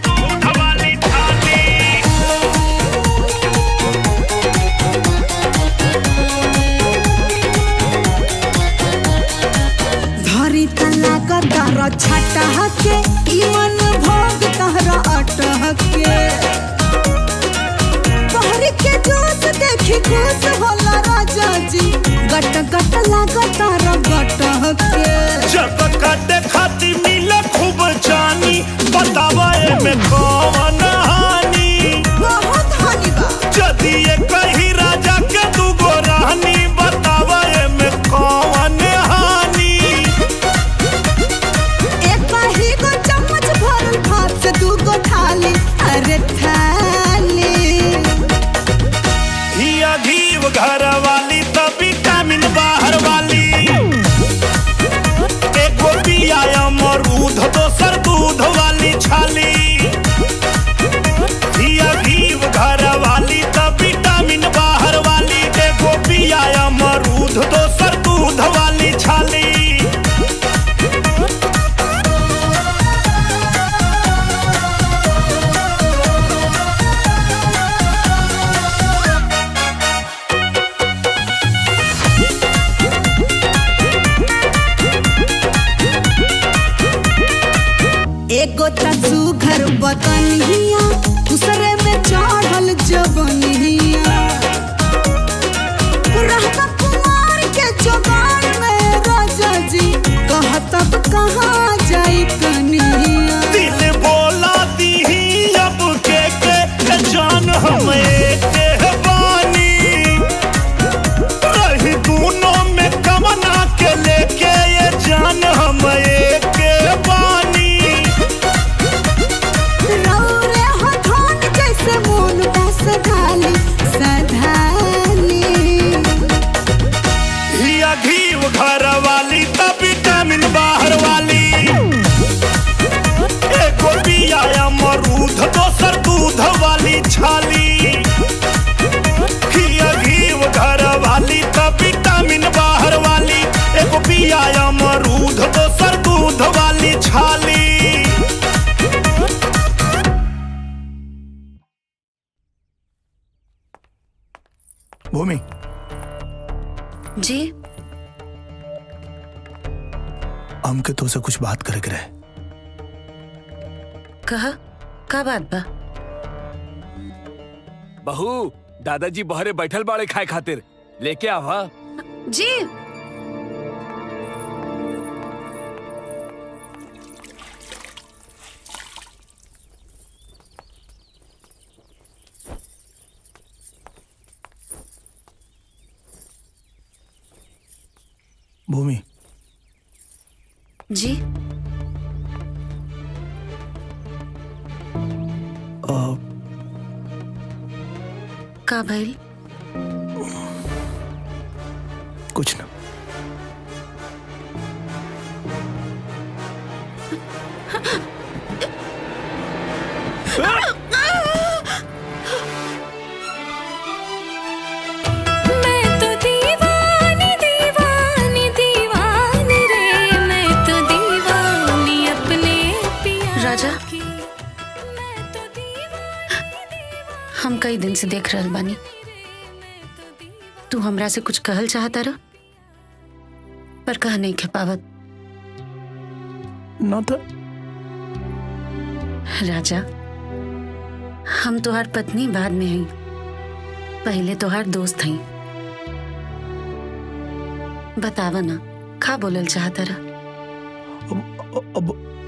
दूध वाली छाली। धरी तना गदर छटा के, इमन भोग तहरा अटह के, बहर के जोश देखी खुश होला राजा जी, गट गट लागत तारा गटह के। जब काटे खाती मिले खूब जानी, बतावा एमे कौन हानि। बहुत हानि बा। यदि ये कही राजा के दूगो रानी, बतावा एमे कौन हानि। एक ही गो चम्मच भरल भात से दूगो थाली, अरे थाली। हिया घीव घर वाली तो विटामिन बाहर वाली। एगो पिया अमरूद, दोसर दूध वाली छाली। हिया घीव घर वाली तो विटामिन बाहर वाली। एगो पिया अमरूद, दोसर दूध वाली छाली। एगो तसू घर बतनिया, दूसरे में चढ़ल जवनिया, रहता कुमार के जोगान में राजा जी, कहतब कहाँ जाई कनिया। दिल बोला दी अब के जान हम एक बानी। रही दोनों में कमना के लेके ये जान हम एक बानी। रौरे हथौन जैसे मोन बस ढाली सधाली। हिया घीव घर वाली तो विटामिन बाहर वाली। एगो पिया अमरूद, दोसर दूध वाली छाली। हिया घीव घर वाली तो विटामिन बाहर वाली। एगो पिया अमरूद, दोसर दूध वाली छाली। भूमि जी, हमके तो से कुछ बात करे के रहे। कहा का बात बा? बहू, दादाजी बहरे बैठल बाड़े खाए खातिर, लेके आवा। जी। भूमि जी, का भइल? कुछ ना। राजा, हम कई दिन से देख रहल बानी तू हमरा से कुछ कहल चाहता रह, पर कह नहीं के पावत। ना था राजा, हम तोहार पत्नी बाद में हई, पहले तोहार दोस्त हई। बतावा ना, का बोलल चाहता रह?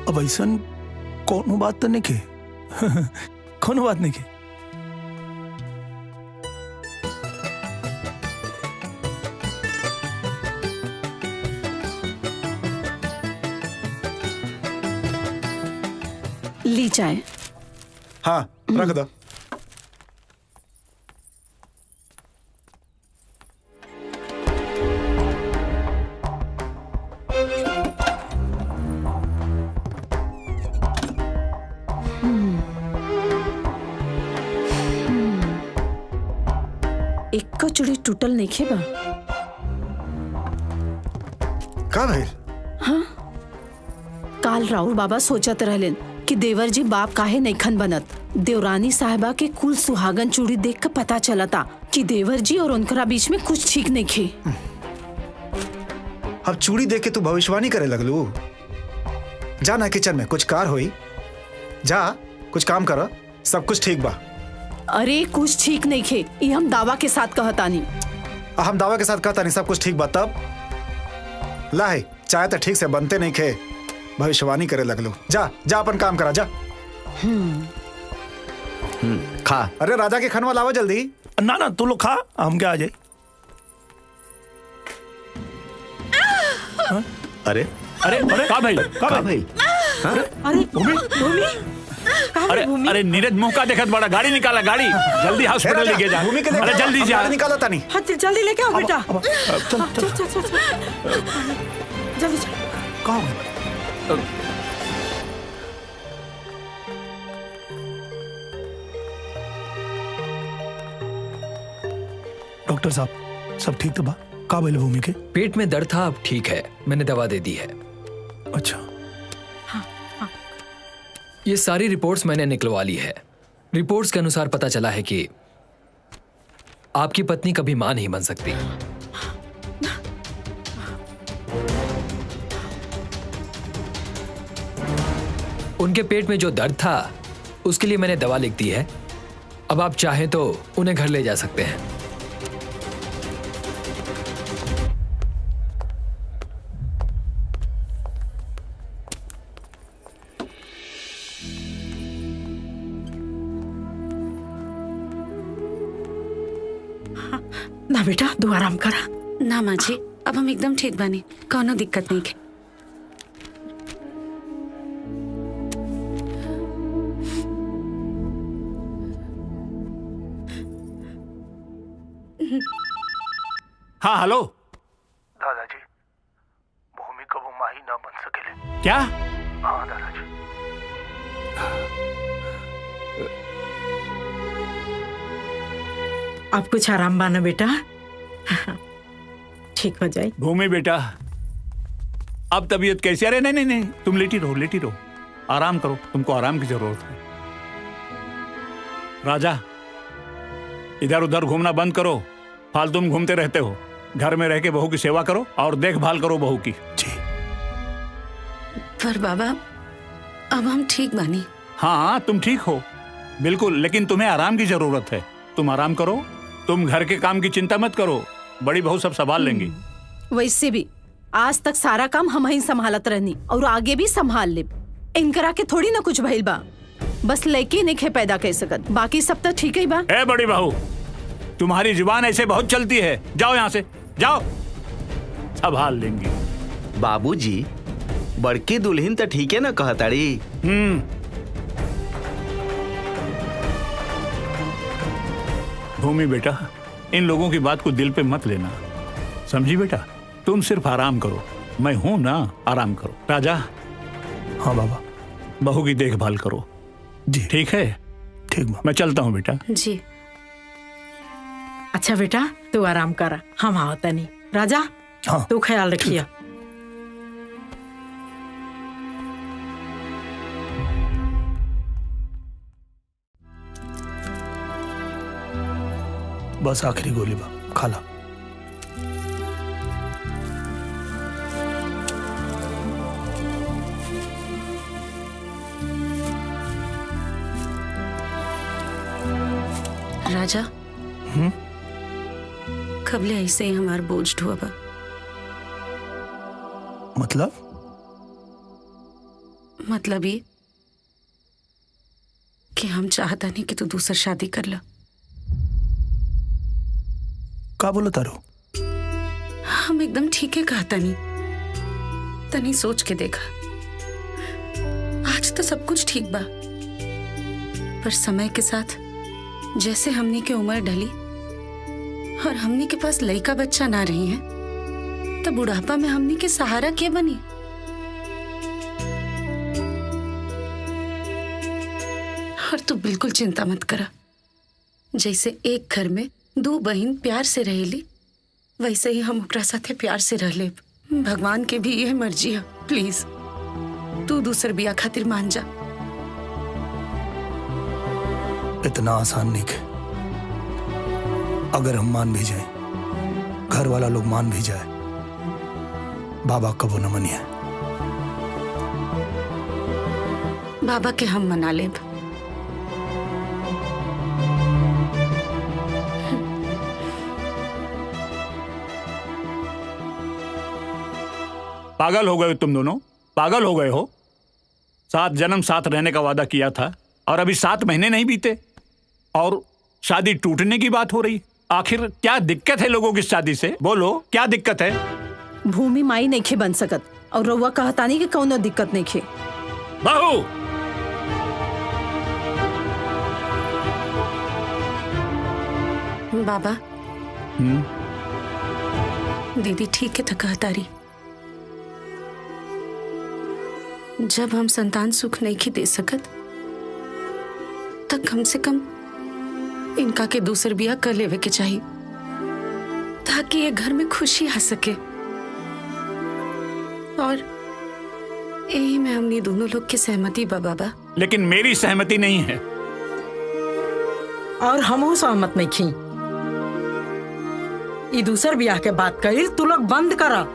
अब ऐसन कोनो बात तो नहीं के कोनो बात नहीं के। ली चाय। हाँ रख दो। एक का चूड़ी टूटल नहीं खेबा। का भाई? हाँ, काल राउर बाबा सोचत रहलन कि देवर जी बाप काहे नईखन बनत। देवरानी साहिबा के कुल सुहागन चूड़ी देख कर पता चलता कि देवर जी और उनकरा बीच में कुछ ठीक नहीं खे। अब चूड़ी देख के तू भविष्यवाणी करे लगलू। जा ना किचन में कुछ कार हुई, जा कुछ काम कर, सब कुछ ठीक बा। अरे कुछ ठीक नहीं खे, ये हम दावा के साथ कहतानी। हम दावा के साथ कहता नहीं सब कुछ ठीक बा। तब ला चाय तो ठीक से बनते नहीं खे, भविष्यवाणी करे लगलू। जा जा अपन काम करा जा। खा। अरे राजा के खनवा लावा जल्दी। ना ना तू लोग खा, हम क्या आ जाए। अरे अरे का भाई? का भाई? अरे भूमि, अरे अरे नीरज मुंह का देखत बड़ा, गाड़ी निकाला, गाड़ी जल्दी हॉस्पिटल लेके जा। भूमि के अरे जल्दी जा। निकाला तानी। हाँ जल्दी लेके आओ बेटा। चल चल चल चल चल जल्दी चल। कहाँ? डॉक्टर साहब सब ठीक तो बा? का बोले भूमि के? पेट में दर्द था, अब ठीक है, मैंने दवा दे दी है। अच्छा। ये सारी रिपोर्ट्स मैंने निकलवा ली है। रिपोर्ट्स के अनुसार पता चला है कि आपकी पत्नी कभी मां नहीं बन सकती। उनके पेट में जो दर्द था उसके लिए मैंने दवा लिख दी है। अब आप चाहें तो उन्हें घर ले जा सकते हैं। ना बेटा तू आराम करा। ना माँ जी, अब हम एकदम ठीक बानी, कोनो दिक्कत नहीं है। हाँ हेलो। दादाजी, भूमि कबू माही ना बन सकेले। क्या? हाँ दादाजी। अब कुछ आराम बाना बेटा, ठीक हो जाए। भूमि बेटा, अब तबीयत कैसी? अरे नहीं नहीं नहीं, तुम लेटी रहो, लेटी रहो, आराम करो, तुमको आराम की जरूरत है। राजा, इधर उधर घूमना बंद करो, फालतू में घूमते रहते हो। घर में रह के बहू की सेवा करो और देखभाल करो बहू की। जी। पर बाबा, अब हम ठीक बानी। हाँ तुम ठीक हो बिल्कुल, लेकिन तुम्हें आराम की जरूरत है। तुम आराम करो, तुम घर के काम की चिंता मत करो, बड़ी बहू सब संभाल लेंगी। वैसे भी आज तक सारा काम हम ही संभालत रहनी और आगे भी संभाल ले। इनकरा के थोड़ी ना कुछ भइल बा, बस लड़की नहीं पैदा कर सकत, बाकी सब तो ठीक ही बा। ए बड़ी बहू, तुम्हारी जुबान ऐसे बहुत चलती है, जाओ यहाँ से, जाओ, संभाल लेंगी। बाबूजी, बड़की दुल्हन तो ठीक है ना कहताड़ी। भूमि बेटा, इन लोगों की बात को दिल पे मत लेना, समझी बेटा? तुम सिर्फ आराम करो, मैं हूं ना, आराम करो। राजा। हाँ बाबा। बहू की देखभाल करो। जी ठीक है? ठीक, मैं चलता हूँ बेटा। जी। अच्छा बेटा तू आराम करा, हम आवता नहीं। राजा हाँ। तू ख्याल रखिया। बस आखिरी गोली बा, खा ला। राजा कबले ऐसे ही हमार बोझ ढोबा। मतलब ये कि हम चाहता नहीं कि तू दूसर शादी कर ला। का बोलो तारो? हम एकदम ठीक है कहता नहीं, तनी सोच के देखा। आज तो सब कुछ ठीक बा, पर समय के साथ जैसे हमनी के उम्र ढली और हमनी के पास लड़का बच्चा ना रही है, तो बुढ़ापा में हमनी के सहारा क्या बनी? और तू बिल्कुल चिंता मत करा। जैसे एक घर में दो बहन प्यार से रहेली, वैसे ही हम ओकरा साथे प्यार से रह लेब। भगवान के भी यह मर्जी है। प्लीज तू दूसर बिया खातिर मान जा। इतना आसान नहीं है। अगर हम मान भी जाए, घर वाला लोग मान भी जाए, बाबा कबो न मनिया। बाबा के हम मना लेब। पागल हो गए तुम दोनों, पागल हो गए हो। 7 जन्म साथ रहने का वादा किया था और अभी 7 महीने नहीं बीते और शादी टूटने की बात हो रही। आखिर क्या दिक्कत है लोगों की शादी से? बोलो क्या दिक्कत है? भूमि माई नहीं खे बन सकत और रउआ कहतानी कि कौनो दिक्कत नहीं खे। बहू बाबा दीदी ठीक है तो कहता रही। जब हम संतान सुख नहीं की दे सकत, तब कम से कम इनका के दूसर बिया कर लेवे के चाहिए, ताकि ये घर में खुशी आ सके। और यही में हमनी दोनों लोग की सहमति बा बाबा। लेकिन मेरी सहमति नहीं है। और हम सहमत नहीं खी। ई दूसर बियाह के बात कही तू लोग बंद करा।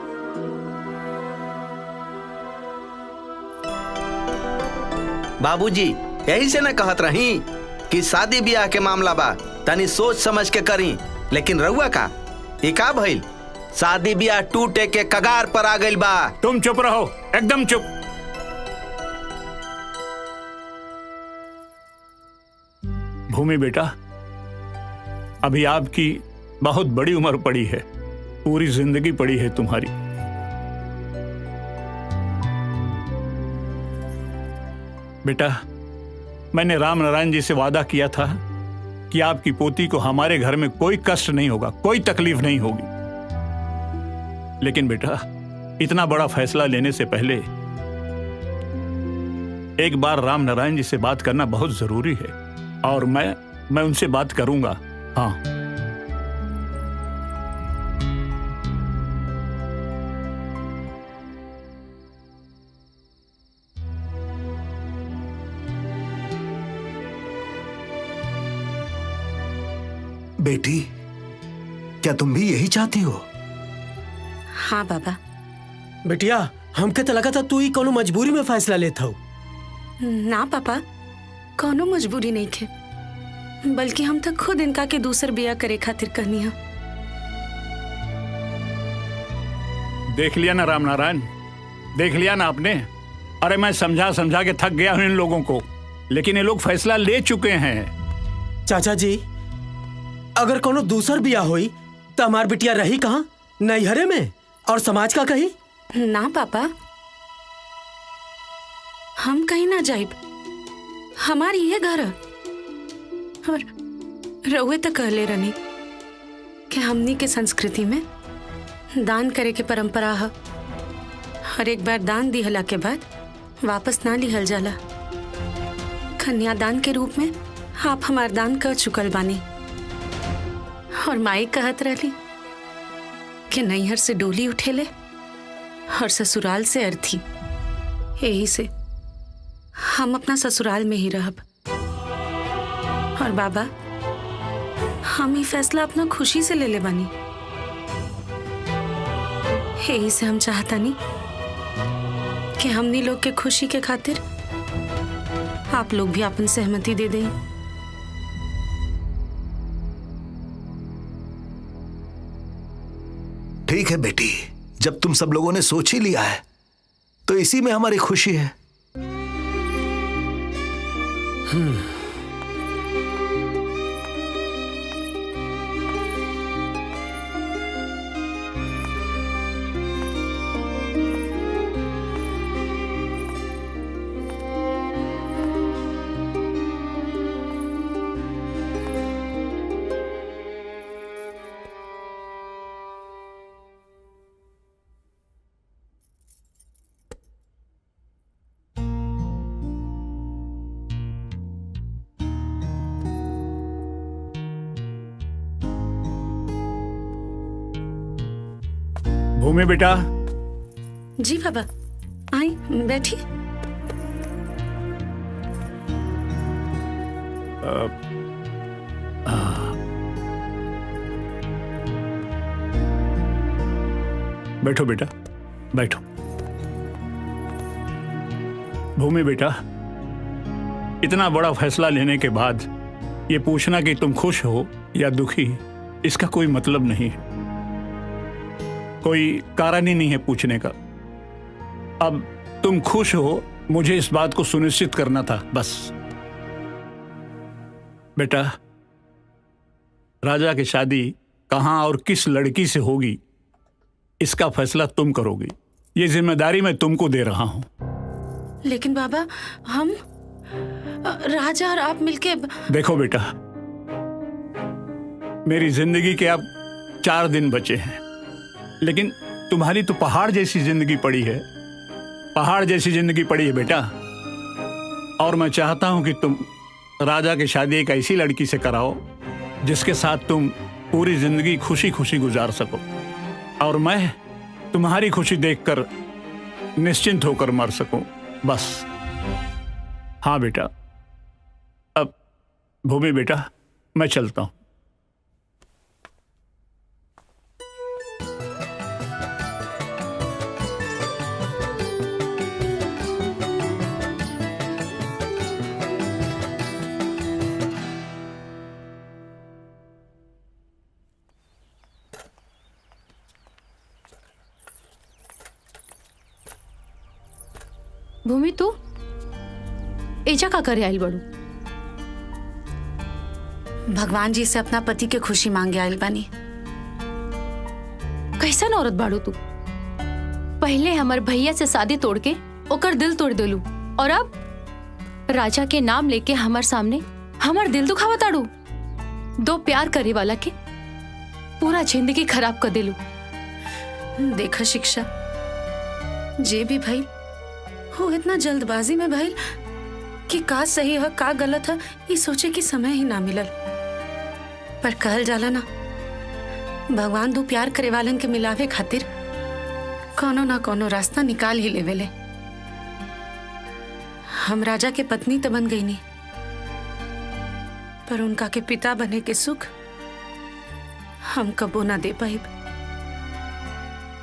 बाबूजी यही से न कहत रही कि शादी ब्याह के मामला बा, तनी सोच समझ के करी। लेकिन रउआ का ये का भइल? शादी ब्याह टूटे के कगार पर आ गइल बा। तुम चुप रहो, एकदम चुप। भूमि बेटा, अभी आपकी बहुत बड़ी उम्र पड़ी है, पूरी जिंदगी पड़ी है तुम्हारी। बेटा, मैंने राम नारायण जी से वादा किया था कि आपकी पोती को हमारे घर में कोई कष्ट नहीं होगा, कोई तकलीफ नहीं होगी। लेकिन बेटा, इतना बड़ा फैसला लेने से पहले एक बार राम नारायण जी से बात करना बहुत जरूरी है और मैं उनसे बात करूंगा। हाँ, बेटी, क्या तुम भी यही चाहती हो? हाँ बाबा। बेटिया, हमके तो लगा था तू ही कोनो मजबूरी में फैसला लेता हो। ना पापा, कोनो मजबूरी नहीं थे, बल्कि हम तो खुद इनका के दूसर बिया करे खातिर कहनी है। देख लिया ना राम नारायण, देख लिया ना आपने। अरे मैं समझा समझा के थक गया हूं इन लोगों को, लेकिन ये लोग फैसला ले चुके हैं। चाचा जी, अगर कोनो दूसर बिया हुई तो हमार बिटिया रही कहाँ? नैहरे में? और समाज का कही? ना पापा, हम कहीं ना जाइब, हमारी ये घर है। और रउए तो कहले रहनी कि हमनी के संस्कृति में दान करे के परंपरा है। हर एक बार दान दिहला के बाद वापस ना लिहल जाला। कन्यादान के रूप में आप हमार दान कर चुकल बानी। और माई कहत रहली कि नैहर से डोली उठेले और ससुराल से अर्थी। यही से हम अपना ससुराल में ही रहब। और बाबा, हम ही फैसला अपना खुशी से ले ले बानी। यही से हम चाहता नहीं कि हमनी लोग के खुशी के खातिर आप लोग भी अपन सहमति दे दें। ठीक है बेटी, जब तुम सब लोगों ने सोच ही लिया है तो इसी में हमारी खुशी है। भूमि बेटा। जी बाबा, आई बैठी। बैठो बेटा, बैठो। भूमि बेटा, इतना बड़ा फैसला लेने के बाद ये पूछना कि तुम खुश हो या दुखी, इसका कोई मतलब नहीं है, कोई कारण ही नहीं है पूछने का। अब तुम खुश हो, मुझे इस बात को सुनिश्चित करना था, बस। बेटा, राजा की शादी कहां और किस लड़की से होगी, इसका फैसला तुम करोगी। ये जिम्मेदारी मैं तुमको दे रहा हूं। लेकिन बाबा, हम राजा और आप मिलके। देखो बेटा, मेरी जिंदगी के अब 4 दिन बचे हैं, लेकिन तुम्हारी तो पहाड़ जैसी जिंदगी पड़ी है, पहाड़ जैसी जिंदगी पड़ी है बेटा। और मैं चाहता हूं कि तुम राजा की शादी एक ऐसी लड़की से कराओ जिसके साथ तुम पूरी जिंदगी खुशी खुशी गुजार सको, और मैं तुम्हारी खुशी देखकर निश्चिंत होकर मर सकूं, बस। हाँ बेटा। अब भूमि बेटा, मैं चलता हूं। भूमि, तू एजा का करे आइल बड़ू? भगवान जी से अपना पति के खुशी मांगे आइल बानी। कैसन औरत बाड़ू तू? पहले हमर भैया से शादी तोड़ के ओकर दिल तोड़ देलू, और अब राजा के नाम लेके हमर सामने हमर दिल दुखावा ताड़ू। 2 प्यार करे वाला के पूरा जिंदगी खराब कर देलू। देखा शिक्षा, जे भी भाई वो इतना जल्दबाजी में भाई कि का सही है का गलत है, ये सोचे कि समय ही ना मिलल। पर कहल जाला ना, भगवान 2 प्यार करे वालन के मिलावे खातिर कोनो ना कोनो रास्ता निकाल ही लेवेले। हम राजा के पत्नी तो बन गई नहीं, पर उनका के पिता बने के सुख हम कबो ना दे पाइब।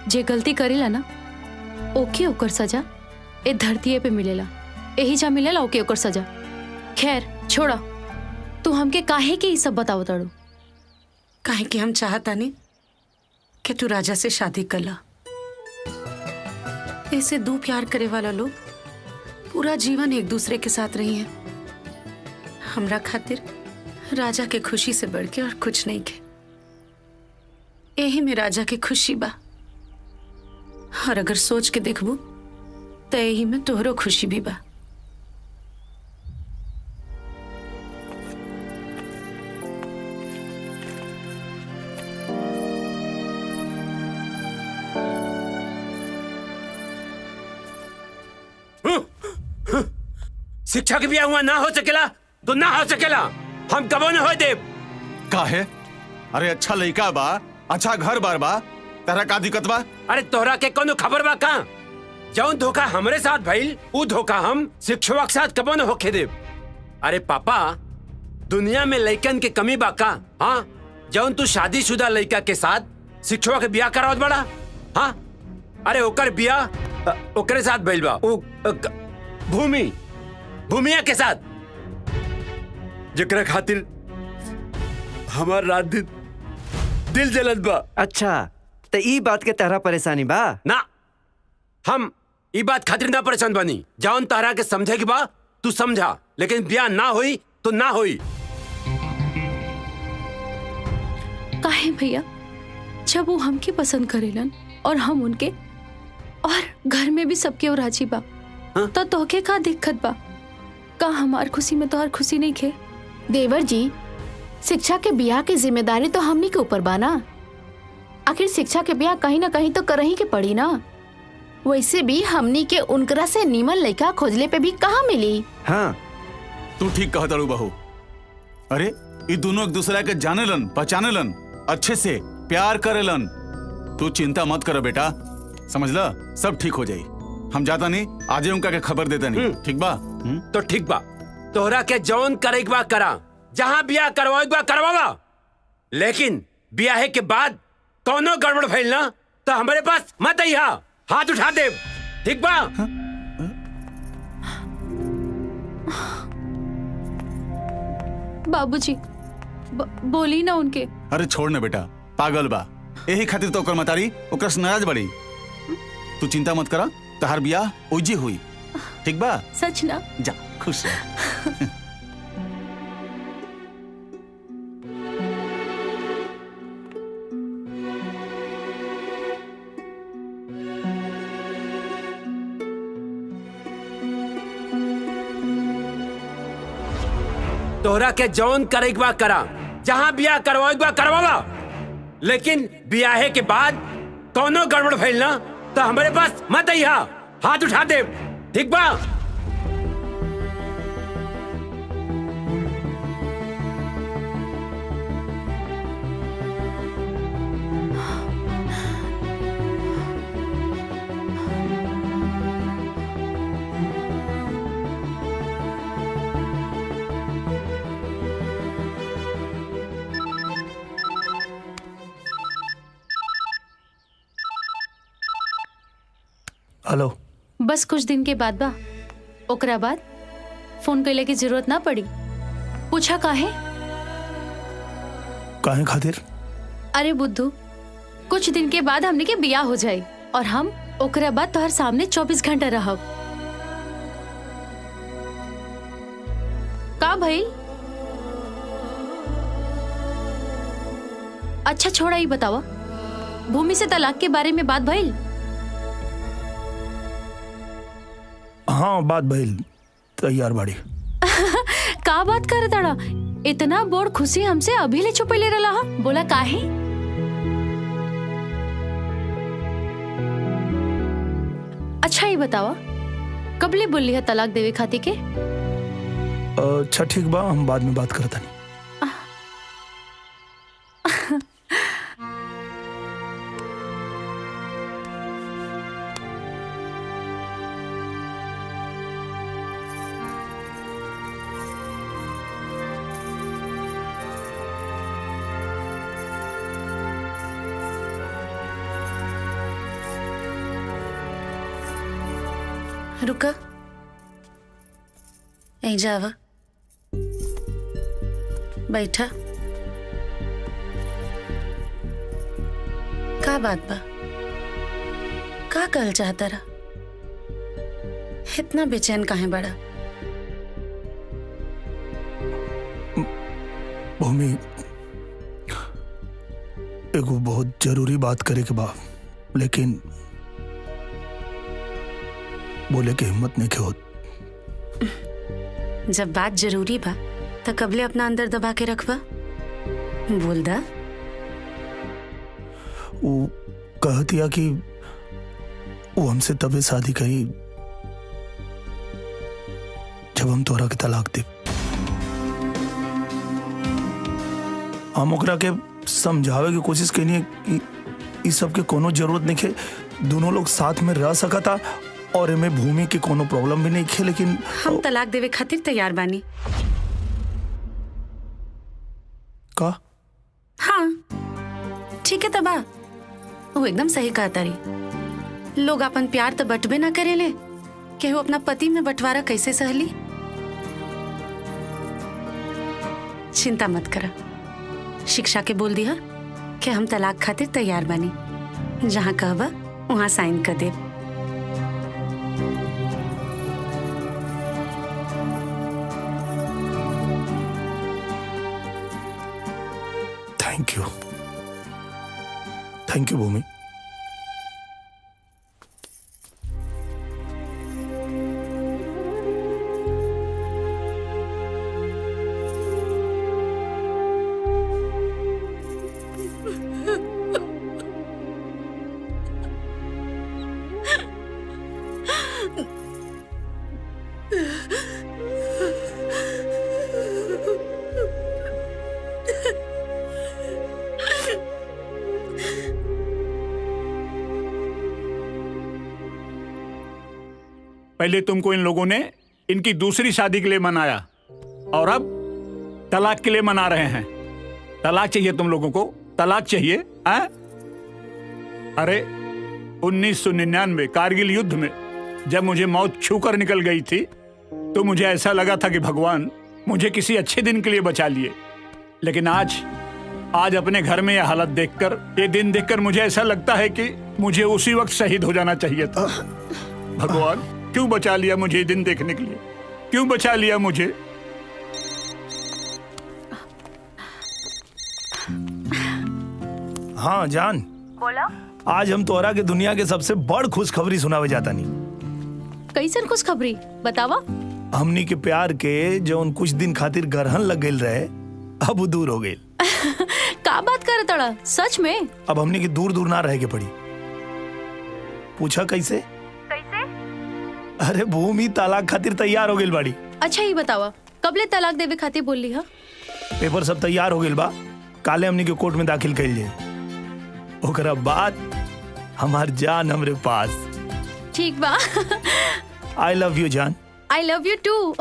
जे गलती करेला ना, ओके ओकर सजा ए धरती पे मिलेला, यही जा मिलेला ओके ओकर सजा। खैर छोड़ा, तू हमके काहे के ये सब बताओ ताड़ू? काहे कि हम चाहता नहीं कि तू राजा से शादी कर ला। ऐसे 2 प्यार करे वाला लोग पूरा जीवन एक दूसरे के साथ रही हैं। हमरा खातिर राजा के खुशी से बढ़ के और कुछ नहीं के। यही में राजा की खुशी बा, और अगर सोच के देखबू तो यही में तोहरो खुशी भी बा। शिक्षा के बिया हुआ ना हो सकेला तो ना हो सकेला, हम कबो न हो देव। काहे? अरे अच्छा लड़का बा, अच्छा घर बार बा, तेरा का दिक्कत बा? अरे तोहरा के कोनो खबर बा का? जौन धोखा हमरे साथ भइल, ऊ धोखा हम शिक्षक के साथ कबो न होके देव। अरे पापा, दुनिया में लइकन के कमी बा का? हाँ जौन तू शादीशुदा लड़का के साथ शिक्षवा के ब्याह करावत बड़ा। हाँ अरे ओकर ब्याह ओकरे साथ भइल बा, भूमिया के साथ, जेकरा खातिर हमार रात दिन दिल जलत बा। अच्छा तो ई बात के तहरा परेशानी बा ना, हम ई बात खातिर ना परेशान बनी। जौन तारा के समझे की बा तू समझा, लेकिन ब्याह ना होई तो ना होई। काहे भैया, जब वो हमके पसंद करेलन और हम उनके, और घर में भी सबके राजी बा, तो तोहके का दिक्कत बा? का हमार खुशी में तोहर खुशी नहीं खे? देवर जी, शिक्षा के ब्याह की जिम्मेदारी तो हमनी के ऊपर बा ना। आखिर शिक्षा के ब्याह कहीं ना कहीं तो करही के पड़ी ना। वैसे भी हमनी के उनकरा से नीमन लड़का खोजले पे भी कहाँ मिली। हाँ तू ठीक कहत अड़ू बहू। अरे ये दोनों एक दूसरा के जानेलन, पहचानेलन, अच्छे से प्यार करेलन। तू चिंता मत करो बेटा, समझला, सब ठीक हो जाई। हम जाता नहीं, आज उनका के खबर देता नहीं, ठीक बा? तो ठीक बा, तोहरा के जौन करे बा करा, जहाँ ब्याह करवाए बा करवावा, लेकिन ब्याह के बाद कौनो गड़बड़ भइल ना तो हमारे पास मत आइहा, हाथ उठा दे, ठीक बा? बाबूजी बोली ना उनके। अरे छोड़ ना बेटा, पागल बा, यही खातिर तो ओकर मतारी ओकर से नाराज बड़ी। तू चिंता मत करा, तहार बियाह ओइजे हुई, ठीक बा? सच ना? जा खुश रह। तोहरा के जौन करे बा करा, जहाँ ब्याह करवाए बा करवावा, लेकिन ब्याहे के बाद कौनो गड़बड़ भइल ना तो हमारे पास मत आइहा, हाथ उठा दे, ठीक बा? हेलो। बस कुछ दिन के बाद बा, ओकरा बाद फोन कैले की जरूरत ना पड़ी। पूछा काहे? काहे खातिर? अरे बुद्धू, कुछ दिन के बाद हमने के बियाह हो जाए और हम ओकरा बाद तोहर सामने 24 घंटा रहब। का भइल? अच्छा छोड़ा, ही बतावा, भूमि से तलाक के बारे में बात भइल? हाँ बात भइल, तैयार बाड़ी। का बात कर तड़ा? इतना बोड़ खुशी हमसे अभी ले छुपैले रहला हा? बोला काहे? अच्छा ही बतावा, कबले बोली है तलाक देवे खाती के? अच्छा ठीक बा, हम बाद में बात करता नहीं। रुका, यहीं जावा, बैठा। का बात बा? का कहल चाहता रहा? इतना बेचैन काहे बड़ा? भूमि, एगो बहुत जरूरी बात करे के बा, लेकिन बोले के हिम्मत नहीं के होत। जब बात जरूरी बा तो कबले अपना अंदर दबा के रखबा? बोल दा। वो कहतिया कि वो हमसे तबे शादी करी जब हम तोरा के तलाक दे। हम ओकरा के समझावे की कोशिश कनी है कि इस सब के कोनो जरूरत नहीं है, दोनों लोग साथ में रह सकता और इनमें भूमि की कोनो प्रॉब्लम भी नहीं है, लेकिन हम तलाक देवे खातिर तैयार बानी। का? हाँ ठीक है तबा, वो एकदम सही कहा तारी। लोग अपन प्यार तो बटबे ना करेले, कि वो अपना पति में बंटवारा कैसे सहली। चिंता मत करा, शिक्षा के बोल दिया कि हम तलाक खातिर तैयार बानी, जहाँ कहबा वहाँ साइन कर दे। थैंक यू भूमि। पहले तुमको इन लोगों ने इनकी दूसरी शादी के लिए मनाया और अब तलाक के लिए मना रहे हैं। तलाक चाहिए तुम लोगों को, तलाक चाहिए हैं? अरे 1999 कारगिल युद्ध में जब मुझे मौत छूकर निकल गई थी तो मुझे ऐसा लगा था कि भगवान मुझे किसी अच्छे दिन के लिए बचा लिए, लेकिन आज अपने घर में यह हालत देखकर, ये दिन देखकर मुझे ऐसा लगता है कि मुझे उसी वक्त शहीद हो जाना चाहिए था। भगवान क्यों बचा लिया मुझे ये दिन देखने के लिए, क्यों बचा लिया मुझे? हाँ जान, बोला। आज हम तोहरा के दुनिया के सबसे बड़ खुशखबरी सुनावे जाता नहीं। कैसन खुशखबरी बतावा। हमनी के प्यार के जो उन कुछ दिन खातिर गरहन लग गई रहे, अब दूर हो गई। का बात कर तड़ा, सच में? अब हमनी के दूर दूर ना रह के पड़ी। पूछा कैसे? अरे भूमि तलाक खातिर तैयार हो गई बाड़ी। अच्छा ये बतावा, कबले तलाक देवे खातिर बोल ली हा? पेपर सब तैयार हो गई बा, काले हमनी के कोर्ट में दाखिल कर लिए, ओकरा बाद हमार जान हमरे पास। ठीक बा। आई लव यू जान। I love you too.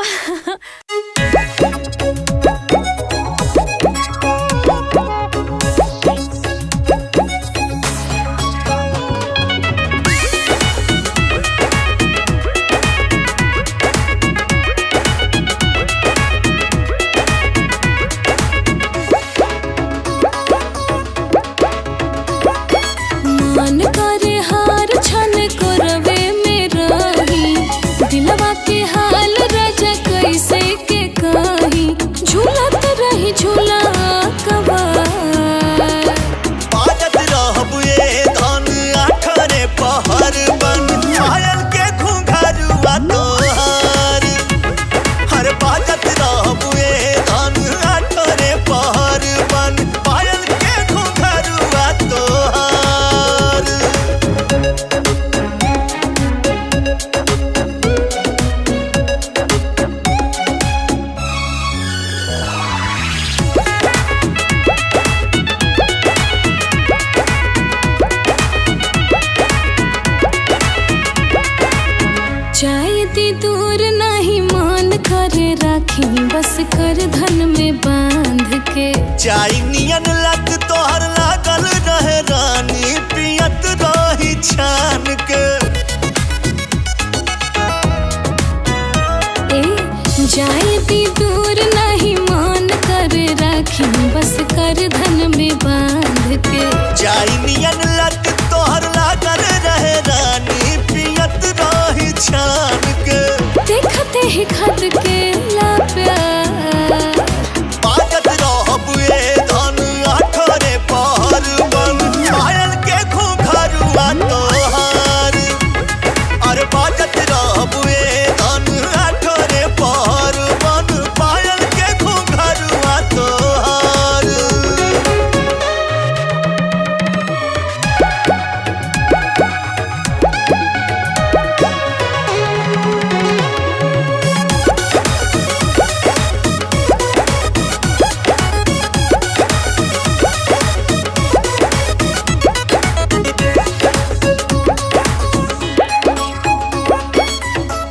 मन करे हार छन करवे में रही, दिलवा के हाल राजा कैसे के कही, झूलत रही झूला कबा। बाजत रहब ये धन आठरे पहर बन, पायल के घुंघरुआ तोहार। हर बाजत रहब ये धन आठरे पहर बन, पायल के घुंघरुआ तोहार। जायती दूर नहीं मान करे राखी, बस कर धन में बांध के। चाई नियन लग तोहर लागल रहे रानी, पियत रही छान के। ए जायती दूर नहीं मान करे राखी, बस कर धन में बांध के। चाई नियन लग तोहर लागल रहे रानी, पियत रही छान के। देखते ही खत के ला प्यार, बाजत रहब ये धन आठरे पहर बन, पायल के घुंघरुआ तोहार। अरे बाजत रहब ये धन आठरे पहर बन, पायल के घुंघरुआ तोहार।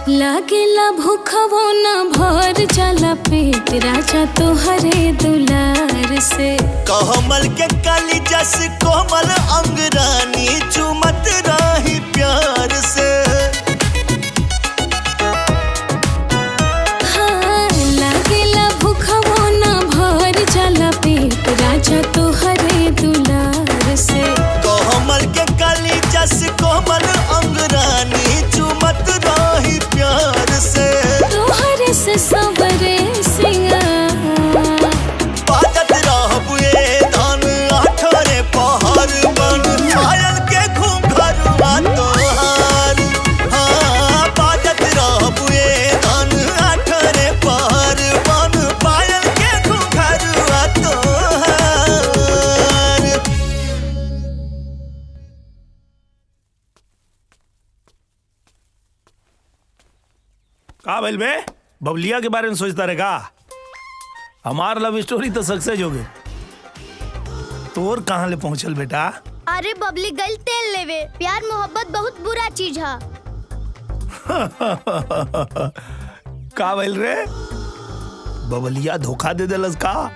लागेला भूखवो न भर जाला पेट राजा तोहरे दुलार से। कोमल के काली जस कोमल अंगरानी चुमत रही प्यार से। हाँ लागेला भूखवो ना भर जाला पेट राजा तोहरे दुलार से। कोमल के काली जस कोमल अंगरानी चुमत रही प्यार से। तोहरे से सबरे सिंगार बाजत रहबुए धन आठरे पहाड़ बन पायल के घूंघरवा तोहार। हाँ बाजत रहबुए धन आठरे पहाड़ बन पायल के घूंघरवा तोहार। का भइल बे? बबलिया के बारे में सोचता रहेगा? हमार लव स्टोरी तो सक्सेस हो गई। तोर कहाँ ले पहुंचल बेटा? अरे बबली गल तेल लेवे। प्यार मोहब्बत बहुत बुरा चीज है। का भइल रे? बबलिया धोखा दे देलस का?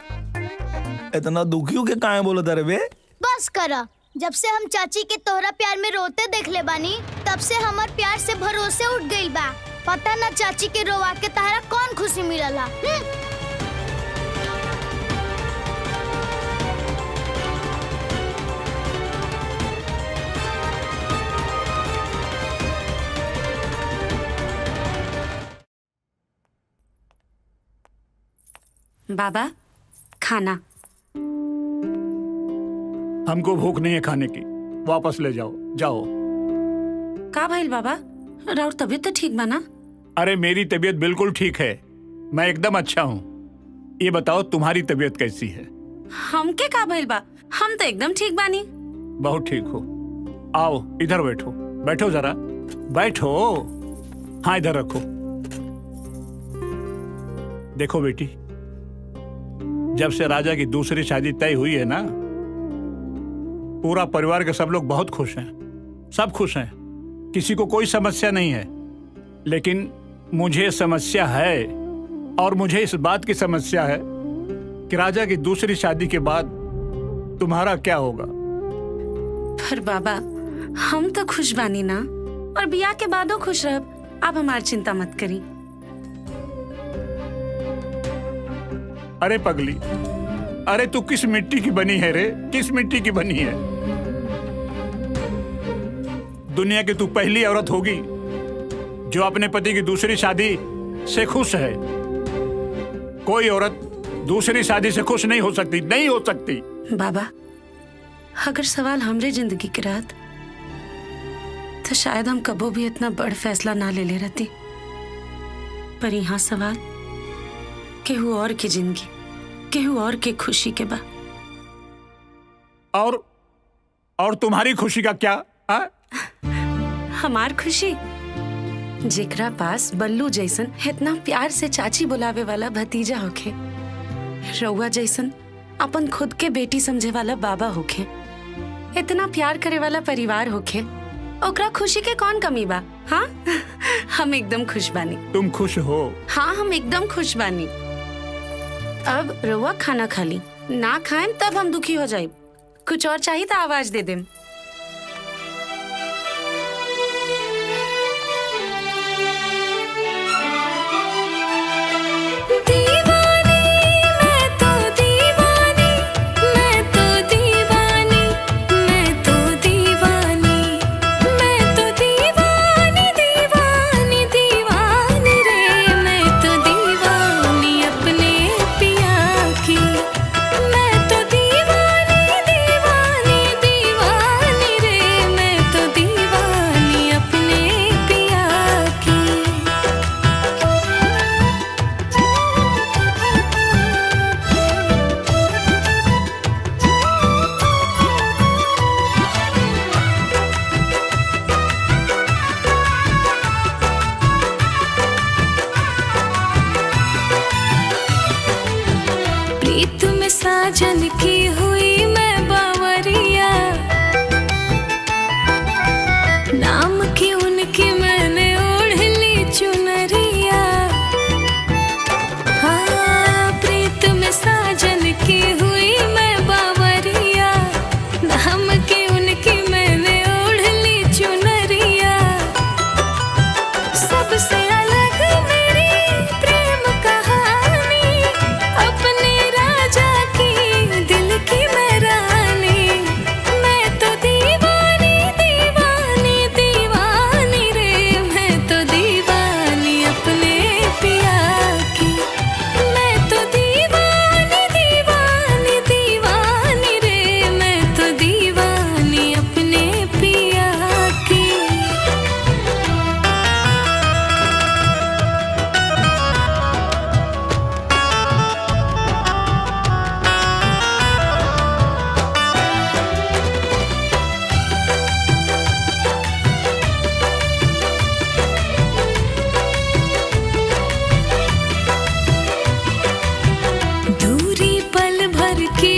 इतना दुखियों के काहे बोलत रे बे? बस करा। जब से हम चाची के तोहरा प्यार में रोते देख ले बानी तब से हमार प्यार से भरोसे उठ गइल बा। पता ना चाची के रोवा के तहरा कौन खुशी मिलला। बाबा खाना। हमको भूख नहीं है खाने की, वापस ले जाओ। जाओ। का भइल बाबा? राउर तबीयत तो ठीक बा ना? अरे मेरी तबीयत बिल्कुल ठीक है, मैं एकदम अच्छा हूँ। ये बताओ तुम्हारी तबीयत कैसी है? हमके का भइल बा? हम तो एकदम ठीक बानी। बहुत ठीक हो। आओ इधर बैठो, बैठो जरा, बैठो। हाँ इधर रखो। देखो बेटी, जब से राजा की दूसरी शादी तय हुई है ना, पूरा परिवार के सब लोग बहुत खुश हैं। सब खुश हैं, किसी को कोई समस्या नहीं है। लेकिन मुझे समस्या है, और मुझे इस बात की समस्या है कि राजा की दूसरी शादी के बाद तुम्हारा क्या होगा। पर बाबा हम तो खुश बानी ना, और बियाह के बादो खुश रहब। आप हमारी चिंता मत करी। अरे पगली, अरे तू किस मिट्टी की बनी है रे? किस मिट्टी की बनी है? दुनिया की तू पहली औरत होगी जो अपने पति की दूसरी शादी से खुश है। कोई औरत दूसरी शादी से खुश नहीं हो सकती, नहीं हो सकती। बाबा अगर सवाल हमरे जिंदगी के रहत तो शायद हम कबो भी इतना बड़ फैसला ना ले रहती। पर यहाँ सवाल केहू और की जिंदगी, केहू और के खुशी के बा। और तुम्हारी खुशी का क्या? हमार खुशी जेकरा पास बल्लू जैसन इतना प्यार से चाची बुलावे वाला भतीजा होखे, रउआ जैसन अपन खुद के बेटी समझे वाला बाबा होखे, इतना प्यार करे वाला परिवार होखे, ओकरा खुशी के कौन कमी बा? हाँ हम एकदम खुश बानी। तुम खुश हो? हाँ हम एकदम खुश बानी। अब रउआ खाना खा ली, ना खाएं तब हम दुखी हो जाए। कुछ और चाहिए तो आवाज दे दें। मैं तो दीवानी दीवानी दीवानी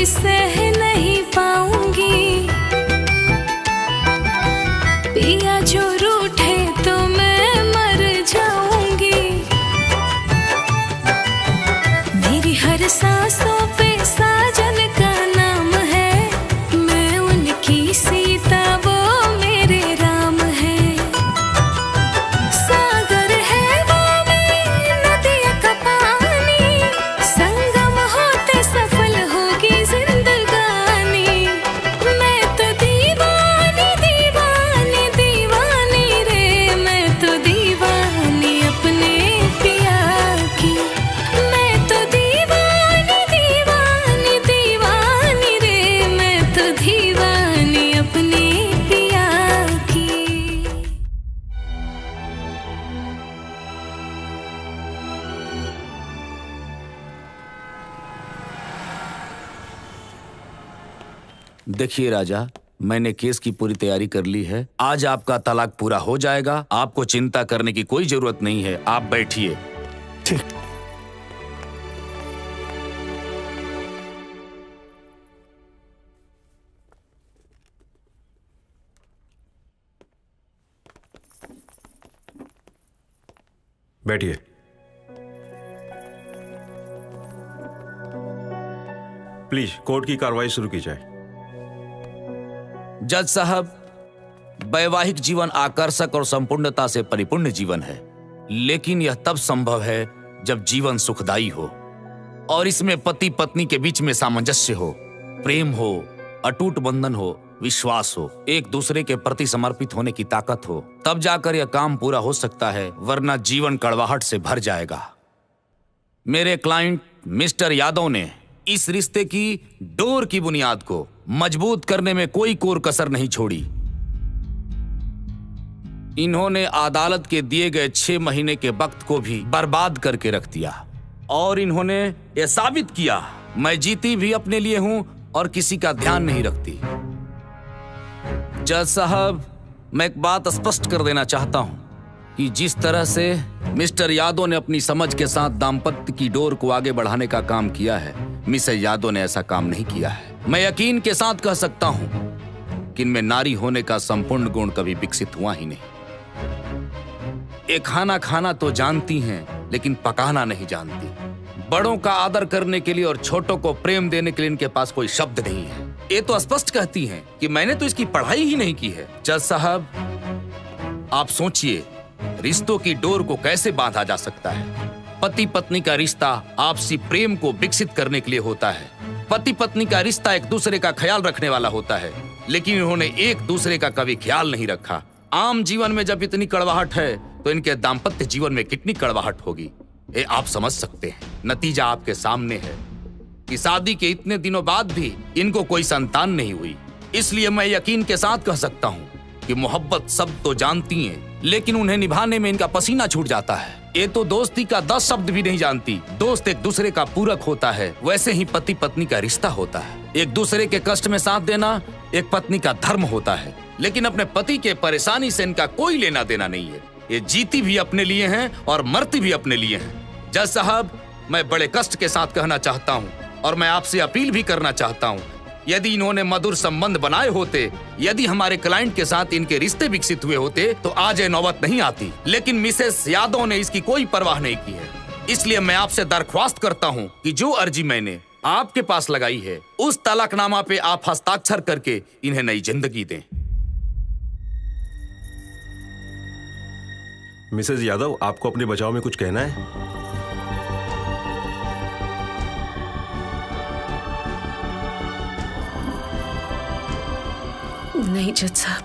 सह नहीं पाऊंगी, पिया जो रूठे तो मैं मर जाऊंगी। मेरी हर सांसों पे साजन का नाम है, मैं उनकी सीता वो मेरे राम है। सागर है वो मेरी नदिया का पानी, संगम होते सफल होगी जिंदगानी। मैं तो दीवानी दीवानी दीवानी रे, मैं तो दीवानी अपने पिया की। मैं तो दीवानी दीवानी दीवानी रे, मैं तो दीवानी अपने पिया की। देखिए राजा, मैंने केस की पूरी तैयारी कर ली है। आज आपका तलाक पूरा हो जाएगा, आपको चिंता करने की कोई जरूरत नहीं है। आप बैठिए। ठीक। बैठिए। प्लीज कोर्ट की कार्रवाई शुरू की जाए। जज साहब, वैवाहिक जीवन आकर्षक और संपूर्णता से परिपूर्ण जीवन है, लेकिन यह तब संभव है जब जीवन सुखदायी हो और इसमें पति पत्नी के बीच में सामंजस्य हो, प्रेम हो, अटूट बंधन हो, विश्वास हो, एक दूसरे के प्रति समर्पित होने की ताकत हो। तब जाकर यह काम पूरा हो सकता है, वरना जीवन कड़वाहट से भर जाएगा। मेरे क्लाइंट मिस्टर यादव ने इस रिश्ते की डोर की बुनियाद को मजबूत करने में कोई कोर कसर नहीं छोड़ी। इन्होंने अदालत के दिए गए 6 महीने के वक्त को भी बर्बाद करके रख दिया और इन्होंने यह साबित किया मैं जीती भी अपने लिए हूं और किसी का ध्यान नहीं रखती। जज साहब, मैं एक बात स्पष्ट कर देना चाहता हूं कि जिस तरह से मिस्टर यादव ने अपनी समझ के साथ दाम्पत्य की डोर को आगे बढ़ाने का काम किया है, मिसेस यादव ने ऐसा काम नहीं किया है। मैं यकीन के साथ कह सकता हूं कि इनमें नारी होने का संपूर्ण गुण कभी विकसित हुआ ही नहीं। ये खाना खाना तो जानती हैं, लेकिन पकाना नहीं जानती। बड़ों का आदर करने के लिए और छोटों को प्रेम देने के लिए इनके पास कोई शब्द नहीं है। ये तो स्पष्ट कहती हैं कि मैंने तो इसकी पढ़ाई ही नहीं की है। जज साहब, आप सोचिए, रिश्तों की डोर को कैसे बांधा जा सकता है। पति पत्नी का रिश्ता आपसी प्रेम को विकसित करने के लिए होता है। पति पत्नी का रिश्ता एक दूसरे का ख्याल रखने वाला होता है, लेकिन इन्होंने एक दूसरे का कभी ख्याल नहीं रखा। आम जीवन में जब इतनी कड़वाहट है तो इनके दाम्पत्य जीवन में कितनी कड़वाहट होगी, ये आप समझ सकते हैं। नतीजा आपके सामने है कि शादी के इतने दिनों बाद भी इनको कोई संतान नहीं हुई। इसलिए मैं यकीन के साथ कह सकता हूँ कि मोहब्बत सब तो जानती हैं, लेकिन उन्हें निभाने में इनका पसीना छूट जाता है। ये तो दोस्ती का 10 शब्द भी नहीं जानती। दोस्त एक दूसरे का पूरक होता है, वैसे ही पति पत्नी का रिश्ता होता है। एक दूसरे के कष्ट में साथ देना एक पत्नी का धर्म होता है, लेकिन अपने पति के परेशानी से इनका कोई लेना देना नहीं है। ये जीती भी अपने लिए हैं और मरती भी अपने लिए हैं। जज साहब, मैं बड़े कष्ट के साथ कहना चाहता हूँ और मैं आपसे अपील भी करना चाहता हूँ, यदि इन्होंने मधुर संबंध बनाए होते, यदि हमारे क्लाइंट के साथ इनके रिश्ते विकसित हुए होते तो आज ये नौबत नहीं आती। लेकिन मिसेस यादव ने इसकी कोई परवाह नहीं की है। इसलिए मैं आपसे दरख्वास्त करता हूँ कि जो अर्जी मैंने आपके पास लगाई है, उस तलाकनामा पे आप हस्ताक्षर करके इन्हें नई जिंदगी दें। मिसेस यादव, आपको अपने बचाव में कुछ कहना है? नहीं जज साहब,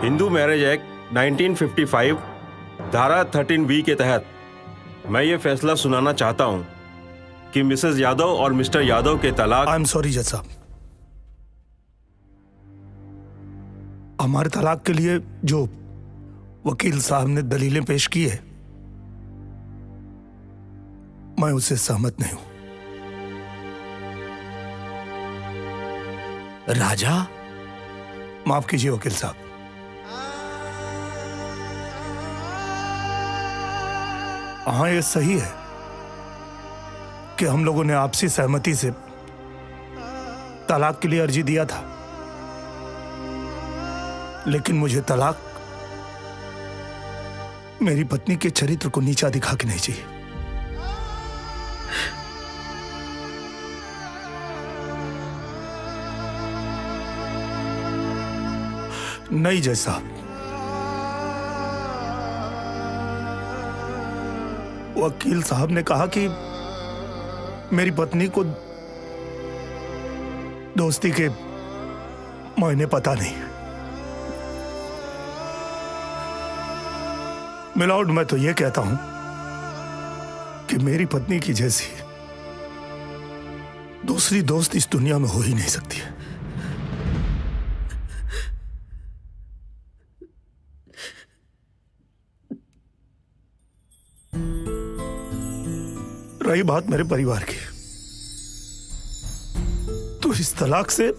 हिंदू मैरिज एक्ट 1955 धारा 13B के तहत मैं ये फैसला सुनाना चाहता हूं कि मिसेस यादव और मिस्टर यादव के तलाक। आई एम सॉरी जज साहब, हमारे तलाक के लिए जो वकील साहब ने दलीलें पेश की है मैं उससे सहमत नहीं हूं। राजा, माफ कीजिए वकील साहब। हाँ, ये सही है कि हम लोगों ने आपसी सहमति से तलाक के लिए अर्जी दिया था, लेकिन मुझे तलाक मेरी पत्नी के चरित्र को नीचा दिखा के नहीं चाहिए। नहीं जज साहब, वकील साहब ने कहा कि मेरी पत्नी को दोस्ती के मायने पता नहीं। मिलॉर्ड, मैं तो ये कहता हूं कि मेरी पत्नी की जैसी दूसरी दोस्त इस दुनिया में हो ही नहीं सकती है। रही बात मेरे परिवार की, तो इस तलाक से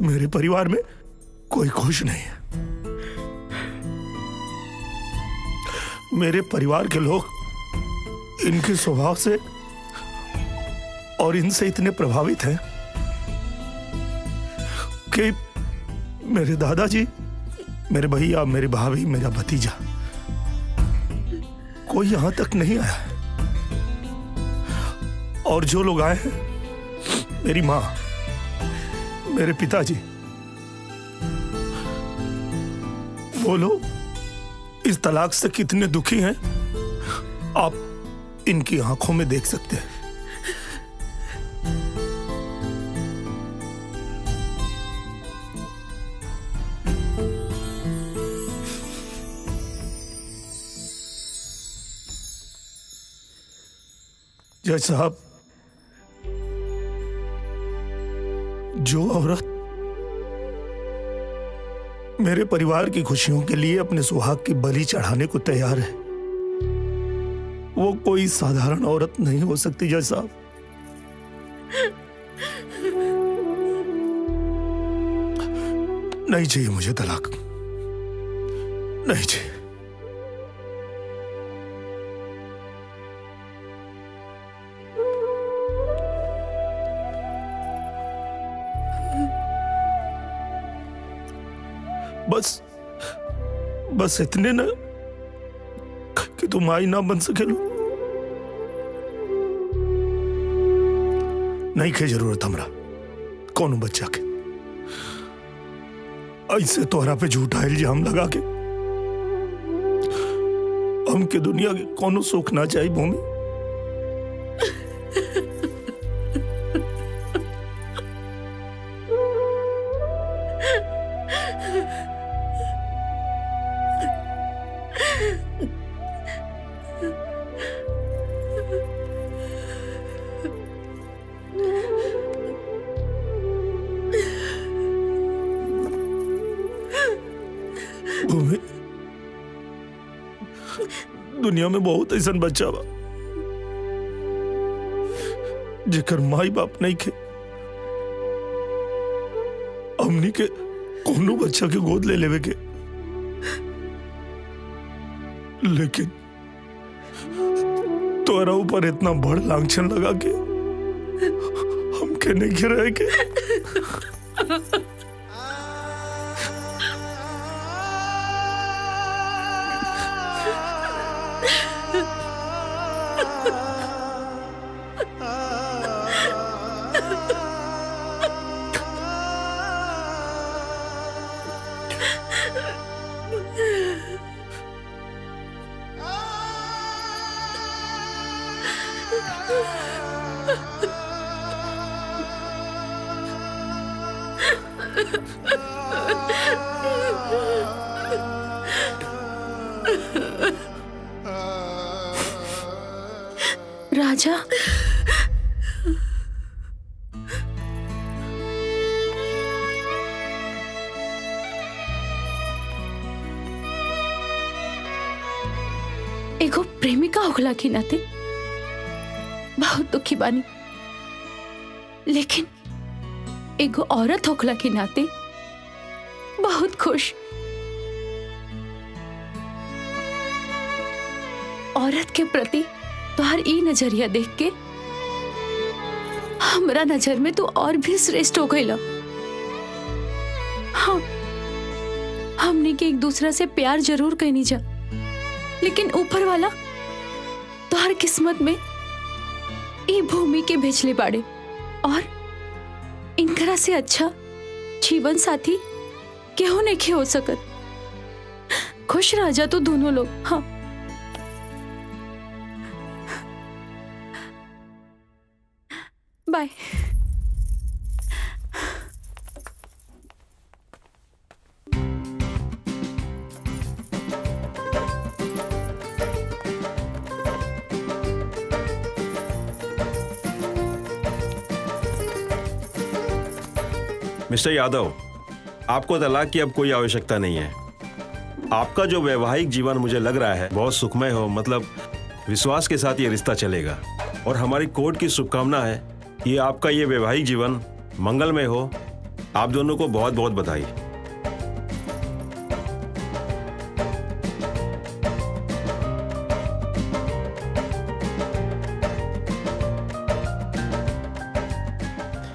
मेरे परिवार में कोई खुश नहीं है। मेरे परिवार के लोग इनके स्वभाव से और इनसे इतने प्रभावित हैं कि मेरे दादाजी, मेरे भैया, मेरे भाभी, मेरा भतीजा, कोई यहां तक नहीं आया है। और जो लोग आए हैं, मेरी मां, मेरे पिताजी, वो लोग इस तलाक से कितने दुखी हैं आप इनकी आंखों में देख सकते हैं। जज साहब, जो औरत मेरे परिवार की खुशियों के लिए अपने सुहाग की बलि चढ़ाने को तैयार है, वो कोई साधारण औरत नहीं हो सकती। जज साहब, नहीं चाहिए मुझे तलाक, नहीं चाहिए। बस इतने ना कि तुम आई ना बन सके लो। नहीं के जरूरत हमरा कौन बच्चा के ऐसे तोहरा पे झूठा इल्जाम लगा के हमके दुनिया के कोनो सुख ना चाहिए। भूमि, दुनिया में बहुत ऐसा बच्चा बा जेकर माई बाप नहीं खे, हमनी के कोनो बच्चा के गोद ले लेवे के, लेकिन तोरा ऊपर इतना बड़ लांछन लगा के हमके नहीं गिराए के। राजा, एगो प्रेमिका होखला के नाते बहुत दुखी बानी, लेकिन एगो औरत होखला के नाते बहुत खुश। औरत के प्रति तुहार ई नजरिया देख के हमरा नजर में तो और भी श्रेष्ठ हो गईला। हाँ, हमने के एक दूसरा से प्यार जरूर कहनी जा, लेकिन ऊपर वाला तुहार किस्मत में ई भूमि के भेजले बाड़े, और इनकरा से अच्छा जीवन साथी केहू नहीं हो सकत। खुश रह जा तो दोनों लोग। हाँ, बाय। मिस्टर यादव, आपको तलाक की अब कोई आवश्यकता नहीं है। आपका जो वैवाहिक जीवन मुझे लग रहा है बहुत सुखमय हो, मतलब विश्वास के साथ ये रिश्ता चलेगा, और हमारी कोर्ट की शुभकामना है कि आपका ये वैवाहिक जीवन मंगलमय हो। आप दोनों को बहुत बहुत बधाई।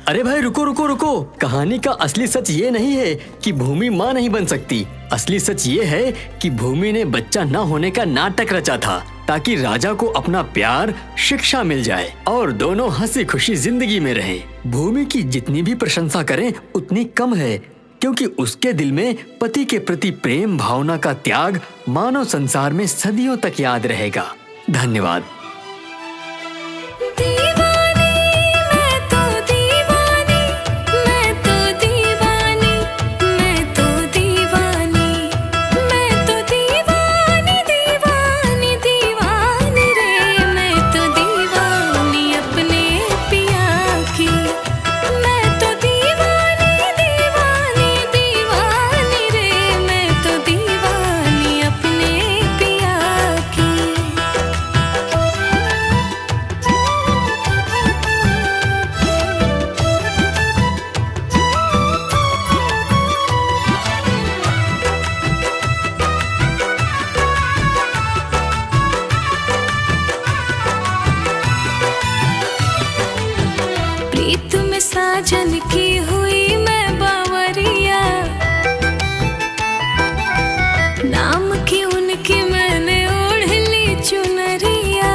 अरे भाई रुको रुको रुको, कहानी का असली सच ये नहीं है कि भूमि माँ नहीं बन सकती। असली सच ये है कि भूमि ने बच्चा न होने का नाटक रचा था ताकि राजा को अपना प्यार, शिक्षा मिल जाए और दोनों हंसी खुशी जिंदगी में रहें। भूमि की जितनी भी प्रशंसा करें उतनी कम है, क्योंकि उसके दिल में पति के प्रति प्रेम भावना का त्याग मानव संसार में सदियों तक याद रहेगा। धन्यवाद। साजन की हुई मैं बावरिया, नाम की उनकी मैंने ओढ़ ली चुनरिया।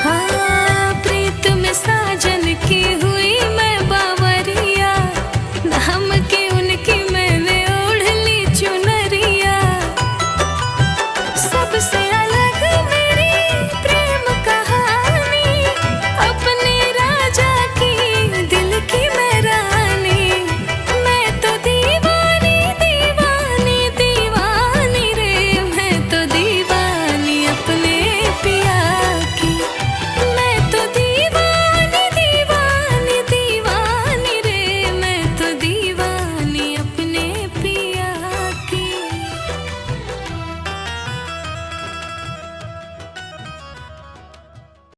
हाँ, प्रीत में साजन की हुई मैं बावरिया, नाम की उनकी मैंने ओढ़ ली चुनरिया। सबसे अलग